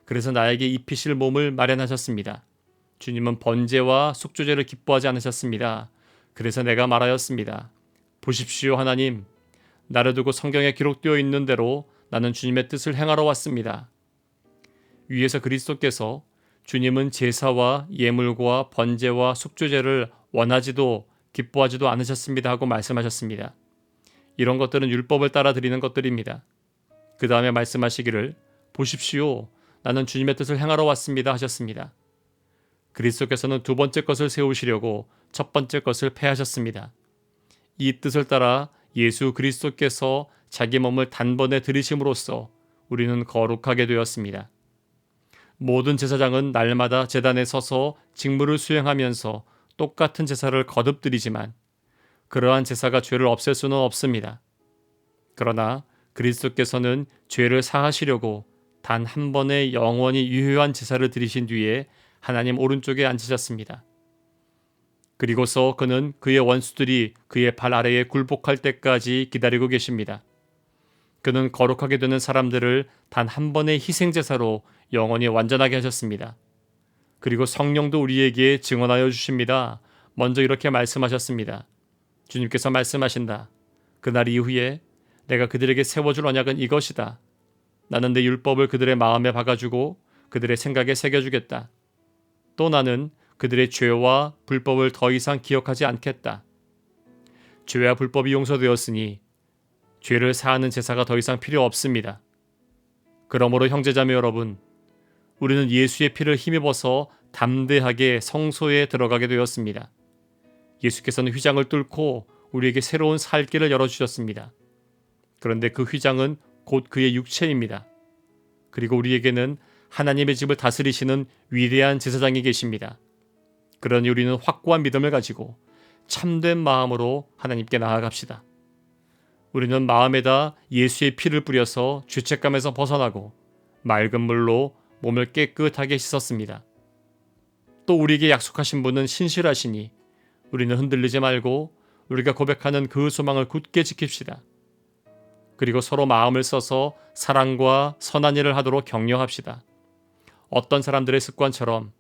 A: 그래서 나에게 입히실 몸을 마련하셨습니다. 주님은 번제와 속죄제를 기뻐하지 않으셨습니다. 그래서 내가 말하였습니다. 보십시오 하나님, 나를 두고 성경에 기록되어 있는 대로 나는 주님의 뜻을 행하러 왔습니다. 위에서 그리스도께서 주님은 제사와 예물과 번제와 속죄제를 원하지도 기뻐하지도 않으셨습니다 하고 말씀하셨습니다. 이런 것들은 율법을 따라 드리는 것들입니다. 그 다음에 말씀하시기를 보십시오, 나는 주님의 뜻을 행하러 왔습니다 하셨습니다. 그리스도께서는 두 번째 것을 세우시려고 첫 번째 것을 폐하셨습니다. 이 뜻을 따라 예수 그리스도께서 자기 몸을 단번에 들이심으로써 우리는 거룩하게 되었습니다. 모든 제사장은 날마다 제단에 서서 직무를 수행하면서 똑같은 제사를 거듭 드리지만 그러한 제사가 죄를 없앨 수는 없습니다. 그러나 그리스도께서는 죄를 사하시려고 단 한 번의 영원히 유효한 제사를 드리신 뒤에 하나님 오른쪽에 앉으셨습니다. 그리고서 그는 그의 원수들이 그의 발 아래에 굴복할 때까지 기다리고 계십니다. 그는 거룩하게 되는 사람들을 단 한 번의 희생제사로 영원히 완전하게 하셨습니다. 그리고 성령도 우리에게 증언하여 주십니다. 먼저 이렇게 말씀하셨습니다. 주님께서 말씀하신다. 그날 이후에 내가 그들에게 세워줄 언약은 이것이다. 나는 내 율법을 그들의 마음에 박아주고 그들의 생각에 새겨주겠다. 또 나는 그들의 죄와 불법을 더 이상 기억하지 않겠다. 죄와 불법이 용서되었으니 죄를 사하는 제사가 더 이상 필요 없습니다. 그러므로 형제자매 여러분, 우리는 예수의 피를 힘입어서 담대하게 성소에 들어가게 되었습니다. 예수께서는 휘장을 뚫고 우리에게 새로운 살 길을 열어주셨습니다. 그런데 그 휘장은 곧 그의 육체입니다. 그리고 우리에게는 하나님의 집을 다스리시는 위대한 제사장이 계십니다. 그러니 우리는 확고한 믿음을 가지고 참된 마음으로 하나님께 나아갑시다. 우리는 마음에다 예수의 피를 뿌려서 죄책감에서 벗어나고 맑은 물로 몸을 깨끗하게 씻었습니다. 또 우리에게 약속하신 분은 신실하시니 우리는 흔들리지 말고 우리가 고백하는 그 소망을 굳게 지킵시다. 그리고 서로 마음을 써서 사랑과 선한 일을 하도록 격려합시다. 어떤 사람들의 습관처럼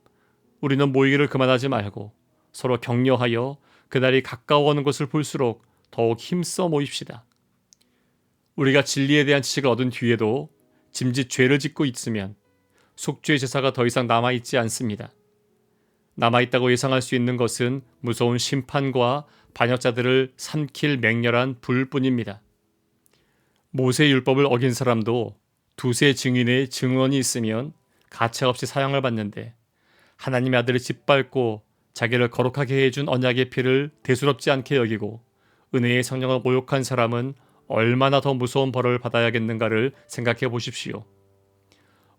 A: 우리는 모이기를 그만하지 말고 서로 격려하여 그날이 가까워오는 것을 볼수록 더욱 힘써 모입시다. 우리가 진리에 대한 지식을 얻은 뒤에도 짐짓 죄를 짓고 있으면 속죄 제사가 더 이상 남아있지 않습니다. 남아있다고 예상할 수 있는 것은 무서운 심판과 반역자들을 삼킬 맹렬한 불뿐입니다. 모세의 율법을 어긴 사람도 두세 증인의 증언이 있으면 가차없이 사형을 받는데 하나님의 아들을 짓밟고 자기를 거룩하게 해준 언약의 피를 대수롭지 않게 여기고 은혜의 성령을 모욕한 사람은 얼마나 더 무서운 벌을 받아야겠는가를 생각해 보십시오.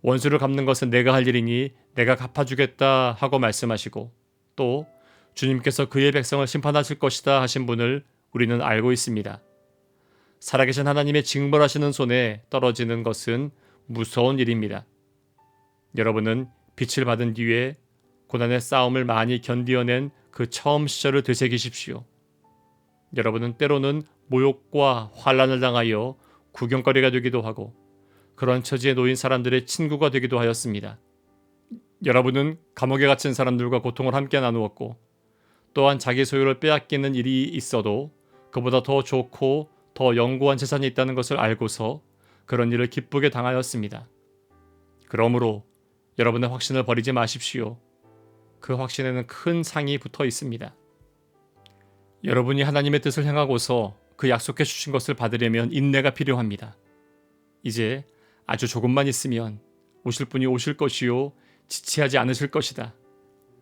A: 원수를 갚는 것은 내가 할 일이니 내가 갚아주겠다 하고 말씀하시고 또 주님께서 그의 백성을 심판하실 것이다 하신 분을 우리는 알고 있습니다. 살아계신 하나님의 징벌하시는 손에 떨어지는 것은 무서운 일입니다. 여러분은 빛을 받은 뒤에 고난의 싸움을 많이 견디어낸 그 처음 시절을 되새기십시오. 여러분은 때로는 모욕과 환난을 당하여 구경거리가 되기도 하고 그런 처지에 놓인 사람들의 친구가 되기도 하였습니다. 여러분은 감옥에 갇힌 사람들과 고통을 함께 나누었고 또한 자기 소유를 빼앗기는 일이 있어도 그보다 더 좋고 더 영구한 재산이 있다는 것을 알고서 그런 일을 기쁘게 당하였습니다. 그러므로 여러분의 확신을 버리지 마십시오. 그 확신에는 큰 상이 붙어 있습니다. 여러분이 하나님의 뜻을 행하고서 그 약속해 주신 것을 받으려면 인내가 필요합니다. 이제 아주 조금만 있으면 오실 분이 오실 것이요 지체하지 않으실 것이다.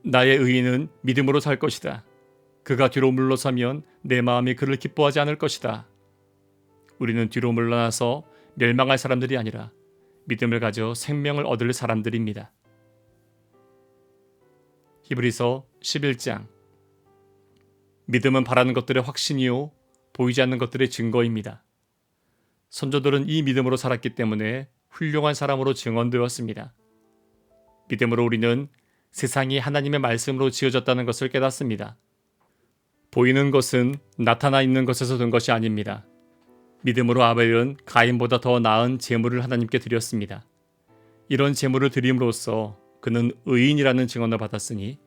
A: 나의 의인은 믿음으로 살 것이다. 그가 뒤로 물러서면 내 마음이 그를 기뻐하지 않을 것이다. 우리는 뒤로 물러나서 멸망할 사람들이 아니라 믿음을 가져 생명을 얻을 사람들입니다. 히브리서 11장. 믿음은 바라는 것들의 확신이요 보이지 않는 것들의 증거입니다. 선조들은 이 믿음으로 살았기 때문에 훌륭한 사람으로 증언되었습니다. 믿음으로 우리는 세상이 하나님의 말씀으로 지어졌다는 것을 깨닫습니다. 보이는 것은 나타나 있는 것에서 든 것이 아닙니다. 믿음으로 아벨은 가인보다 더 나은 제물을 하나님께 드렸습니다. 이런 제물을 드림으로써 그는 의인이라는 증언을 받았으니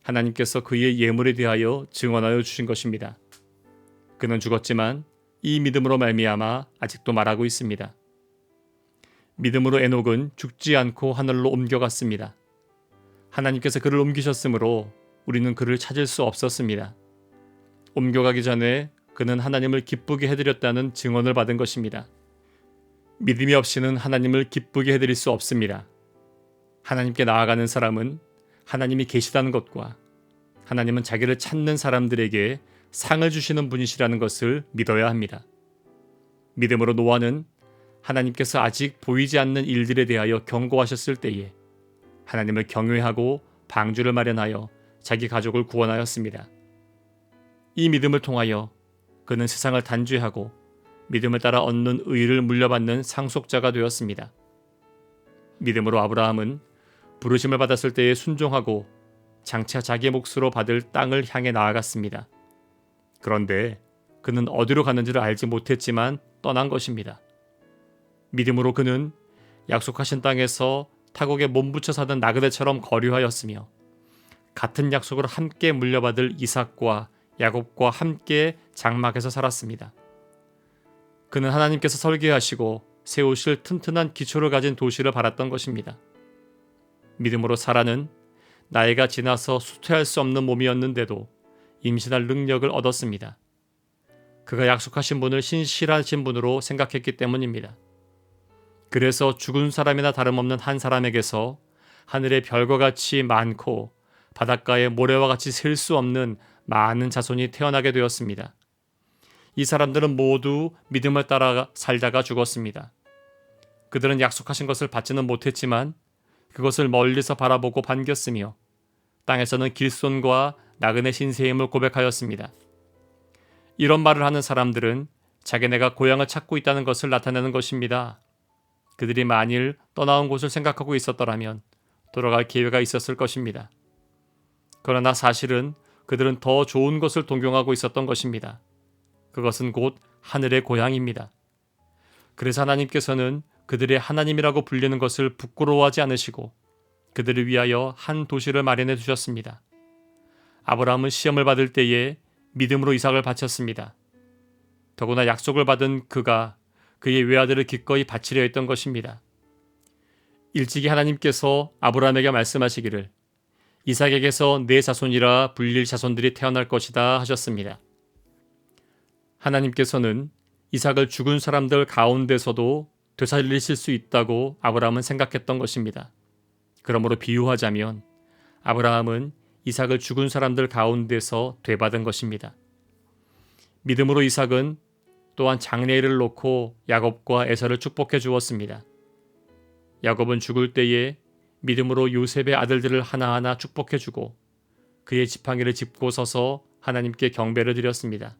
A: 하나님께서 그의 예물에 대하여 증언하여 주신 것입니다. 그는 죽었지만 이 믿음으로 말미암아 아직도 말하고 있습니다. 믿음으로 에녹은 죽지 않고 하늘로 옮겨갔습니다. 하나님께서 그를 옮기셨으므로 우리는 그를 찾을 수 없었습니다. 옮겨가기 전에 그는 하나님을 기쁘게 해드렸다는 증언을 받은 것입니다. 믿음이 없이는 하나님을 기쁘게 해드릴 수 없습니다. 하나님께 나아가는 사람은 하나님이 계시다는 것과 하나님은 자기를 찾는 사람들에게 상을 주시는 분이시라는 것을 믿어야 합니다. 믿음으로 노아는 하나님께서 아직 보이지 않는 일들에 대하여 경고하셨을 때에 하나님을 경외하고 방주를 마련하여 자기 가족을 구원하였습니다. 이 믿음을 통하여 그는 세상을 단죄하고 믿음을 따라 얻는 의를 물려받는 상속자가 되었습니다. 믿음으로 아브라함은 부르심을 받았을 때에 순종하고 장차 자기의 몫으로 받을 땅을 향해 나아갔습니다. 그런데 그는 어디로 가는지를 알지 못했지만 떠난 것입니다. 믿음으로 그는 약속하신 땅에서 타국에 몸부쳐 사던 나그네처럼 거류하였으며 같은 약속을 함께 물려받을 이삭과 야곱과 함께 장막에서 살았습니다. 그는 하나님께서 설계하시고 세우실 튼튼한 기초를 가진 도시를 바랐던 것입니다. 믿음으로 사라는 나이가 지나서 수퇴할 수 없는 몸이었는데도 임신할 능력을 얻었습니다. 그가 약속하신 분을 신실하신 분으로 생각했기 때문입니다. 그래서 죽은 사람이나 다름없는 한 사람에게서 하늘의 별과 같이 많고 바닷가의 모래와 같이 셀 수 없는 많은 자손이 태어나게 되었습니다. 이 사람들은 모두 믿음을 따라 살다가 죽었습니다. 그들은 약속하신 것을 받지는 못했지만 그것을 멀리서 바라보고 반겼으며 땅에서는 길손과 나그네 신세임을 고백하였습니다. 이런 말을 하는 사람들은 자기네가 고향을 찾고 있다는 것을 나타내는 것입니다. 그들이 만일 떠나온 곳을 생각하고 있었더라면 돌아갈 기회가 있었을 것입니다. 그러나 사실은 그들은 더 좋은 것을 동경하고 있었던 것입니다. 그것은 곧 하늘의 고향입니다. 그래서 하나님께서는 그들의 하나님이라고 불리는 것을 부끄러워하지 않으시고 그들을 위하여 한 도시를 마련해 두셨습니다. 아브라함은 시험을 받을 때에 믿음으로 이삭을 바쳤습니다. 더구나 약속을 받은 그가 그의 외아들을 기꺼이 바치려 했던 것입니다. 일찍이 하나님께서 아브라함에게 말씀하시기를 이삭에게서 네 자손이라 불릴 자손들이 태어날 것이다 하셨습니다. 하나님께서는 이삭을 죽은 사람들 가운데서도 되살리실 수 있다고 아브라함은 생각했던 것입니다. 그러므로 비유하자면 아브라함은 이삭을 죽은 사람들 가운데서 되받은 것입니다. 믿음으로 이삭은 또한 장래일을 놓고 야곱과 에서를 축복해 주었습니다. 야곱은 죽을 때에 믿음으로 요셉의 아들들을 하나하나 축복해 주고 그의 지팡이를 짚고 서서 하나님께 경배를 드렸습니다.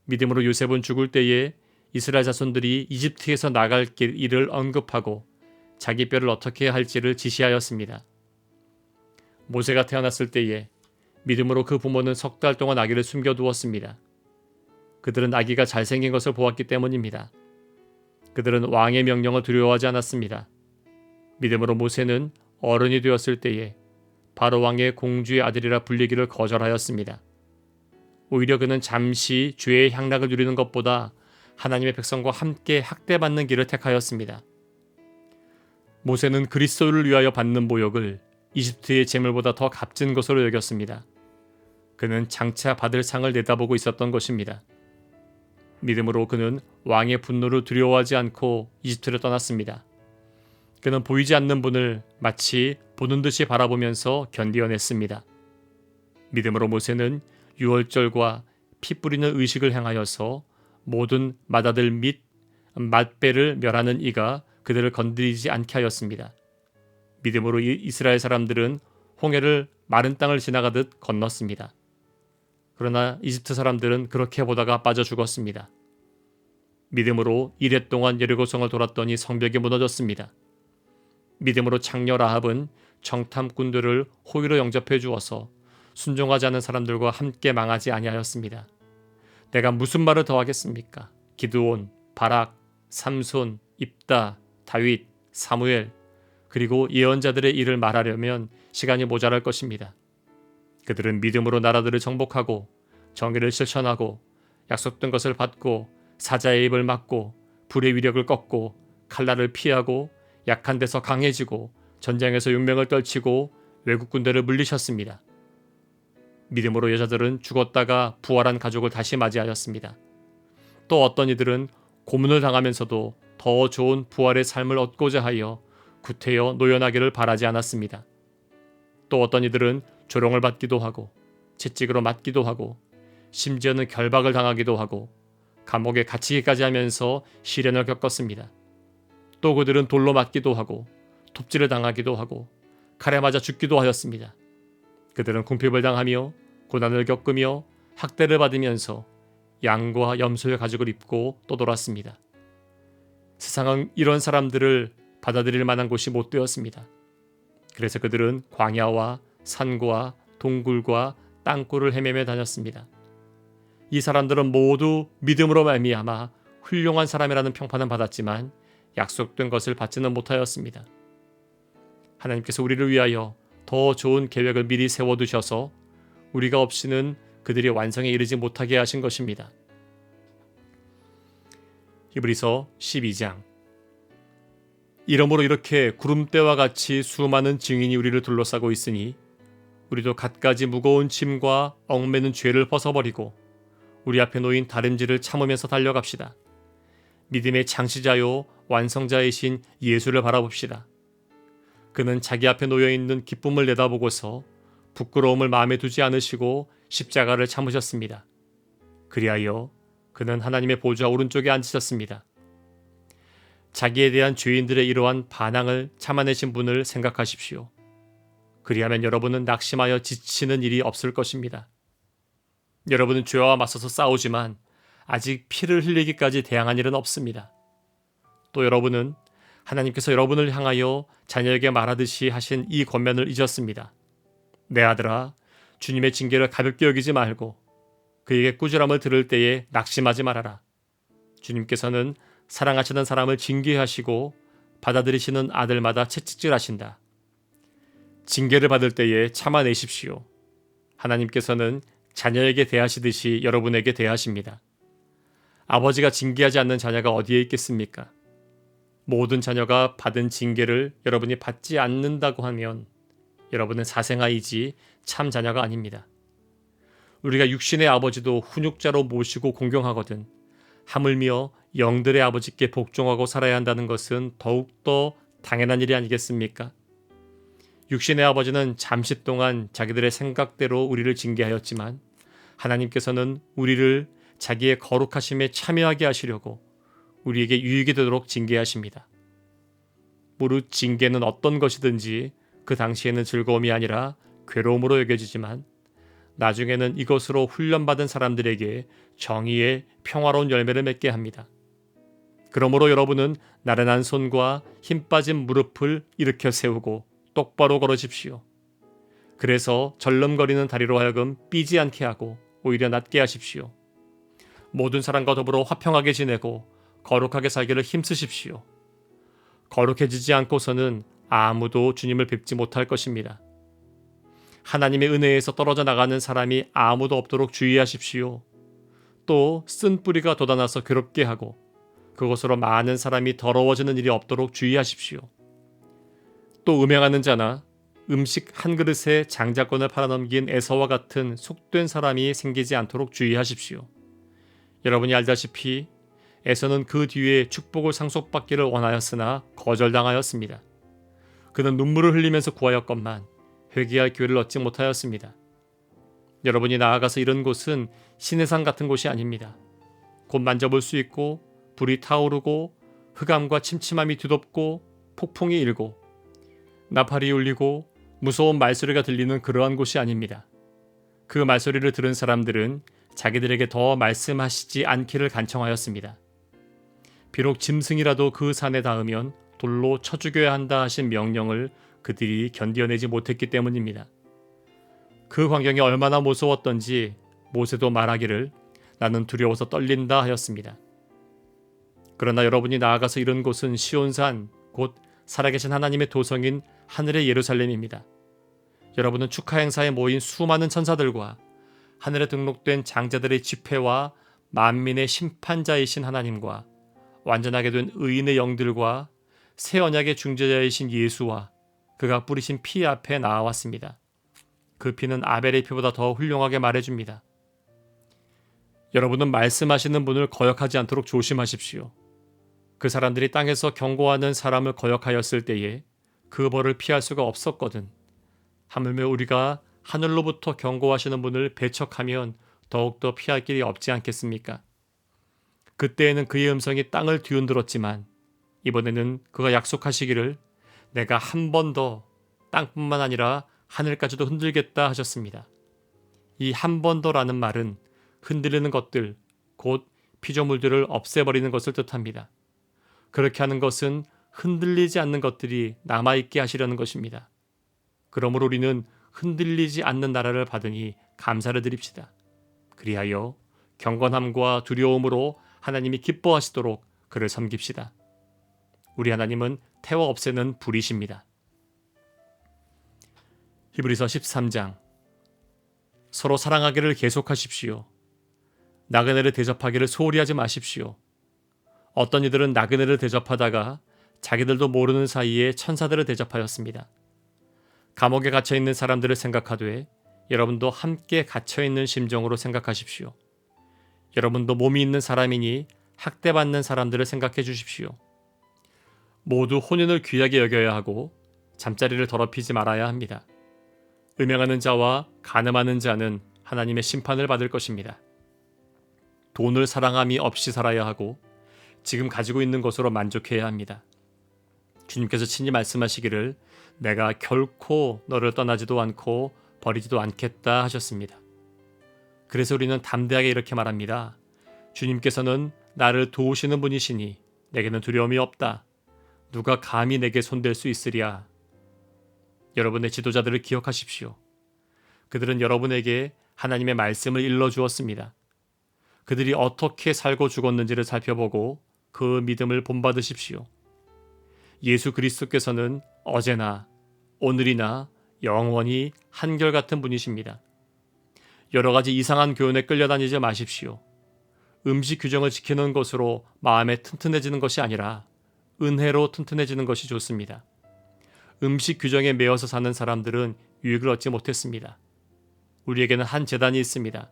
A: 믿음으로 요셉은 죽을 때에 이스라엘 자손들이 이집트에서 나갈 일을 언급하고 자기 뼈를 어떻게 할지를 지시하였습니다. 모세가 태어났을 때에 믿음으로 그 부모는 석 달 동안 아기를 숨겨두었습니다. 그들은 아기가 잘생긴 것을 보았기 때문입니다. 그들은 왕의 명령을 두려워하지 않았습니다. 믿음으로 모세는 어른이 되었을 때에 바로 왕의 공주의 아들이라 불리기를 거절하였습니다. 오히려 그는 잠시 죄의 향락을 누리는 것보다 하나님의 백성과 함께 학대받는 길을 택하였습니다. 모세는 그리스도를 위하여 받는 모욕을 이집트의 재물보다 더 값진 것으로 여겼습니다. 그는 장차 받을 상을 내다보고 있었던 것입니다. 믿음으로 그는 왕의 분노를 두려워하지 않고 이집트를 떠났습니다. 그는 보이지 않는 분을 마치 보는 듯이 바라보면서 견디어냈습니다. 믿음으로 모세는 유월절과 피 뿌리는 의식을 행하여서 모든 맏아들 및 맏배를 멸하는 이가 그들을 건드리지 않게 하였습니다. 믿음으로 이스라엘 사람들은 홍해를 마른 땅을 지나가듯 건넜습니다. 그러나 이집트 사람들은 그렇게 보다가 빠져 죽었습니다. 믿음으로 이레 동안 여리고성을 돌았더니 성벽이 무너졌습니다. 믿음으로 창녀 라합은 정탐꾼들을 호의로 영접해 주어서 순종하지 않은 사람들과 함께 망하지 아니하였습니다. 내가 무슨 말을 더하겠습니까? 기드온, 바락, 삼손, 입다, 다윗, 사무엘, 그리고 예언자들의 일을 말하려면 시간이 모자랄 것입니다. 그들은 믿음으로 나라들을 정복하고 정의를 실천하고 약속된 것을 받고 사자의 입을 막고 불의 위력을 꺾고 칼날을 피하고 약한 데서 강해지고 전쟁에서 용명을 떨치고 외국 군대를 물리쳤습니다. 믿음으로 여자들은 죽었다가 부활한 가족을 다시 맞이하였습니다. 또 어떤 이들은 고문을 당하면서도 더 좋은 부활의 삶을 얻고자 하여 구태여 노연하기를 바라지 않았습니다. 또 어떤 이들은 조롱을 받기도 하고 채찍으로 맞기도 하고 심지어는 결박을 당하기도 하고 감옥에 갇히기까지 하면서 시련을 겪었습니다. 또 그들은 돌로 맞기도 하고 톱질을 당하기도 하고 칼에 맞아 죽기도 하였습니다. 그들은 궁핍을 당하며 고난을 겪으며 학대를 받으면서 양과 염소의 가죽을 입고 떠돌았습니다. 세상은 이런 사람들을 받아들일 만한 곳이 못 되었습니다. 그래서 그들은 광야와 산과 동굴과 땅굴을 헤매며 다녔습니다. 이 사람들은 모두 믿음으로 말미암아 훌륭한 사람이라는 평판은 받았지만 약속된 것을 받지는 못하였습니다. 하나님께서 우리를 위하여 더 좋은 계획을 미리 세워두셔서 우리가 없이는 그들이 완성에 이르지 못하게 하신 것입니다. 히브리서 12장. 이러므로 이렇게 구름대와 같이 수많은 증인이 우리를 둘러싸고 있으니 우리도 갖가지 무거운 짐과 얽매는 죄를 벗어버리고 우리 앞에 놓인 다름질을 참으면서 달려갑시다. 믿음의 창시자요 완성자이신 예수를 바라봅시다. 그는 자기 앞에 놓여있는 기쁨을 내다보고서 부끄러움을 마음에 두지 않으시고 십자가를 참으셨습니다. 그리하여 그는 하나님의 보좌 오른쪽에 앉으셨습니다. 자기에 대한 죄인들의 이러한 반항을 참아내신 분을 생각하십시오. 그리하면 여러분은 낙심하여 지치는 일이 없을 것입니다. 여러분은 죄와 맞서서 싸우지만 아직 피를 흘리기까지 대항한 일은 없습니다. 또 여러분은 하나님께서 여러분을 향하여 자녀에게 말하듯이 하신 이 권면을 잊었습니다. 내 아들아, 주님의 징계를 가볍게 여기지 말고 그에게 꾸지람을 들을 때에 낙심하지 말아라. 주님께서는 사랑하시는 사람을 징계하시고 받아들이시는 아들마다 채찍질하신다. 징계를 받을 때에 참아내십시오. 하나님께서는 자녀에게 대하시듯이 여러분에게 대하십니다. 아버지가 징계하지 않는 자녀가 어디에 있겠습니까? 모든 자녀가 받은 징계를 여러분이 받지 않는다고 하면 여러분은 사생아이지 참 자녀가 아닙니다. 우리가 육신의 아버지도 훈육자로 모시고 공경하거든 하물며 영들의 아버지께 복종하고 살아야 한다는 것은 더욱더 당연한 일이 아니겠습니까? 육신의 아버지는 잠시 동안 자기들의 생각대로 우리를 징계하였지만 하나님께서는 우리를 자기의 거룩하심에 참여하게 하시려고 우리에게 유익이 되도록 징계하십니다. 무릇 징계는 어떤 것이든지 그 당시에는 즐거움이 아니라 괴로움으로 여겨지지만 나중에는 이것으로 훈련받은 사람들에게 정의의 평화로운 열매를 맺게 합니다. 그러므로 여러분은 나른한 손과 힘 빠진 무릎을 일으켜 세우고 똑바로 걸으십시오. 그래서 절름거리는 다리로 하여금 삐지 않게 하고 오히려 낫게 하십시오. 모든 사람과 더불어 화평하게 지내고 거룩하게 살기를 힘쓰십시오. 거룩해지지 않고서는 아무도 주님을 뵙지 못할 것입니다. 하나님의 은혜에서 떨어져 나가는 사람이 아무도 없도록 주의하십시오. 또 쓴 뿌리가 돋아나서 괴롭게 하고 그것으로 많은 사람이 더러워지는 일이 없도록 주의하십시오. 또 음행하는 자나 음식 한 그릇에 장자권을 팔아넘긴 에서와 같은 속된 사람이 생기지 않도록 주의하십시오. 여러분이 알다시피 에서는 그 뒤에 축복을 상속받기를 원하였으나 거절당하였습니다. 그는 눈물을 흘리면서 구하였건만 회개할 기회를 얻지 못하였습니다. 여러분이 나아가서 이런 곳은 신의 산 같은 곳이 아닙니다. 곧 만져볼 수 있고 불이 타오르고 흑암과 침침함이 뒤덮고 폭풍이 일고 나팔이 울리고 무서운 말소리가 들리는 그러한 곳이 아닙니다. 그 말소리를 들은 사람들은 자기들에게 더 말씀하시지 않기를 간청하였습니다. 비록 짐승이라도 그 산에 닿으면 돌로 쳐 죽여야 한다 하신 명령을 그들이 견뎌내지 못했기 때문입니다. 그 광경이 얼마나 무서웠던지 모세도 말하기를 나는 두려워서 떨린다 하였습니다. 그러나 여러분이 나아가서 이런 곳은 시온산, 곧 살아계신 하나님의 도성인 하늘의 예루살렘입니다. 여러분은 축하 행사에 모인 수많은 천사들과 하늘에 등록된 장자들의 집회와 만민의 심판자이신 하나님과 완전하게 된 의인의 영들과 새 언약의 중재자이신 예수와 그가 뿌리신 피 앞에 나아왔습니다. 그 피는 아벨의 피보다 더 훌륭하게 말해줍니다. 여러분은 말씀하시는 분을 거역하지 않도록 조심하십시오. 그 사람들이 땅에서 경고하는 사람을 거역하였을 때에 그 벌을 피할 수가 없었거든. 하물며 우리가 하늘로부터 경고하시는 분을 배척하면 더욱더 피할 길이 없지 않겠습니까? 그때에는 그의 음성이 땅을 뒤흔들었지만 이번에는 그가 약속하시기를 내가 한 번 더 땅뿐만 아니라 하늘까지도 흔들겠다 하셨습니다. 이 한 번 더라는 말은 흔들리는 것들, 곧 피조물들을 없애버리는 것을 뜻합니다. 그렇게 하는 것은 흔들리지 않는 것들이 남아있게 하시려는 것입니다. 그러므로 우리는 흔들리지 않는 나라를 받으니 감사를 드립시다. 그리하여 경건함과 두려움으로 하나님이 기뻐하시도록 그를 섬깁시다. 우리 하나님은 태워 없애는 불이십니다. 히브리서 13장. 서로 사랑하기를 계속하십시오. 나그네를 대접하기를 소홀히 하지 마십시오. 어떤 이들은 나그네를 대접하다가 자기들도 모르는 사이에 천사들을 대접하였습니다. 감옥에 갇혀있는 사람들을 생각하되 여러분도 함께 갇혀있는 심정으로 생각하십시오. 여러분도 몸이 있는 사람이니 학대받는 사람들을 생각해 주십시오. 모두 혼인을 귀하게 여겨야 하고 잠자리를 더럽히지 말아야 합니다. 음행하는 자와 간음하는 자는 하나님의 심판을 받을 것입니다. 돈을 사랑함이 없이 살아야 하고 지금 가지고 있는 것으로 만족해야 합니다. 주님께서 친히 말씀하시기를 내가 결코 너를 떠나지도 않고 버리지도 않겠다 하셨습니다. 그래서 우리는 담대하게 이렇게 말합니다. 주님께서는 나를 도우시는 분이시니 내게는 두려움이 없다. 누가 감히 내게 손댈 수 있으랴. 여러분의 지도자들을 기억하십시오. 그들은 여러분에게 하나님의 말씀을 일러주었습니다. 그들이 어떻게 살고 죽었는지를 살펴보고 그 믿음을 본받으십시오. 예수 그리스도께서는 어제나 오늘이나 영원히 한결같은 분이십니다. 여러 가지 이상한 교훈에 끌려다니지 마십시오. 음식 규정을 지키는 것으로 마음에 튼튼해지는 것이 아니라 은혜로 튼튼해지는 것이 좋습니다. 음식 규정에 매여서 사는 사람들은 유익을 얻지 못했습니다. 우리에게는 한 제단이 있습니다.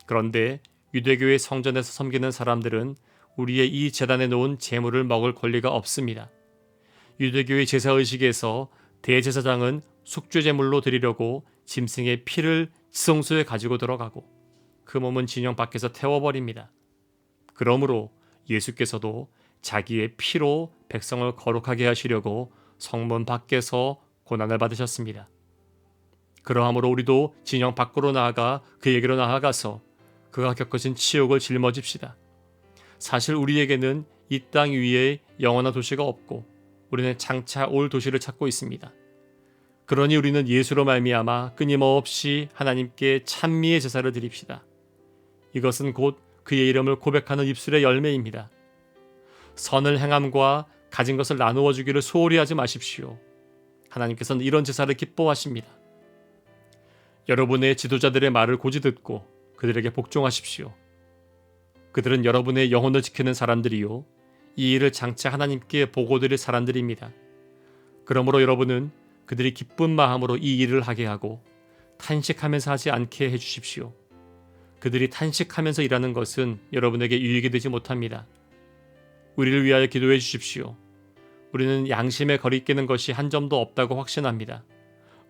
A: 그런데 유대교의 성전에서 섬기는 사람들은 우리의 이 제단에 놓은 제물을 먹을 권리가 없습니다. 유대교의 제사의식에서 대제사장은 속죄제물로 드리려고 짐승의 피를 지성소에 가지고 들어가고 그 몸은 진영 밖에서 태워버립니다. 그러므로 예수께서도 자기의 피로 백성을 거룩하게 하시려고 성문 밖에서 고난을 받으셨습니다. 그러함으로 우리도 진영 밖으로 나아가 그에게로 나아가서 그가 겪으신 치욕을 짊어집시다. 사실 우리에게는 이 땅 위에 영원한 도시가 없고 우리는 장차 올 도시를 찾고 있습니다. 그러니 우리는 예수로 말미암아 끊임없이 하나님께 찬미의 제사를 드립시다. 이것은 곧 그의 이름을 고백하는 입술의 열매입니다. 선을 행함과 가진 것을 나누어 주기를 소홀히 하지 마십시오. 하나님께서는 이런 제사를 기뻐하십니다. 여러분의 지도자들의 말을 고지 듣고 그들에게 복종하십시오. 그들은 여러분의 영혼을 지키는 사람들이요 이 일을 장차 하나님께 보고드릴 사람들입니다. 그러므로 여러분은 그들이 기쁜 마음으로 이 일을 하게 하고 탄식하면서 하지 않게 해주십시오. 그들이 탄식하면서 일하는 것은 여러분에게 유익이 되지 못합니다. 우리를 위하여 기도해 주십시오. 우리는 양심에 거리끼는 것이 한 점도 없다고 확신합니다.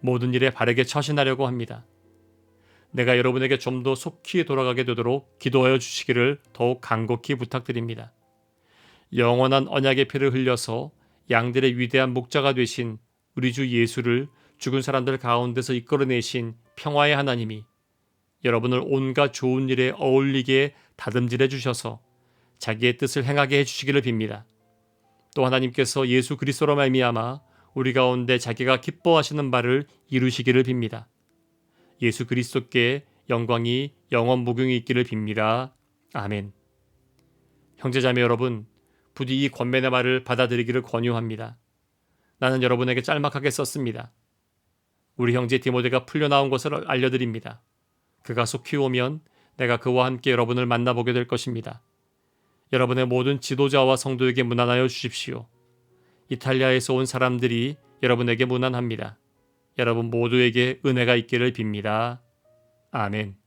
A: 모든 일에 바르게 처신하려고 합니다. 내가 여러분에게 좀 더 속히 돌아가게 되도록 기도하여 주시기를 더욱 간곡히 부탁드립니다. 영원한 언약의 피를 흘려서 양들의 위대한 목자가 되신 우리 주 예수를 죽은 사람들 가운데서 이끌어내신 평화의 하나님이 여러분을 온갖 좋은 일에 어울리게 다듬질해 주셔서 자기의 뜻을 행하게 해주시기를 빕니다. 또 하나님께서 예수 그리스도로 말미암아 우리 가운데 자기가 기뻐하시는 바를 이루시기를 빕니다. 예수 그리스도께 영광이 영원 무궁히 있기를 빕니다. 아멘. 형제자매 여러분, 부디 이 권면의 말을 받아들이기를 권유합니다. 나는 여러분에게 짤막하게 썼습니다. 우리 형제 디모데가 풀려나온 것을 알려드립니다. 그가 속히 오면 내가 그와 함께 여러분을 만나보게 될 것입니다. 여러분의 모든 지도자와 성도에게 문안하여 주십시오. 이탈리아에서 온 사람들이 여러분에게 문안합니다. 여러분 모두에게 은혜가 있기를 빕니다. 아멘.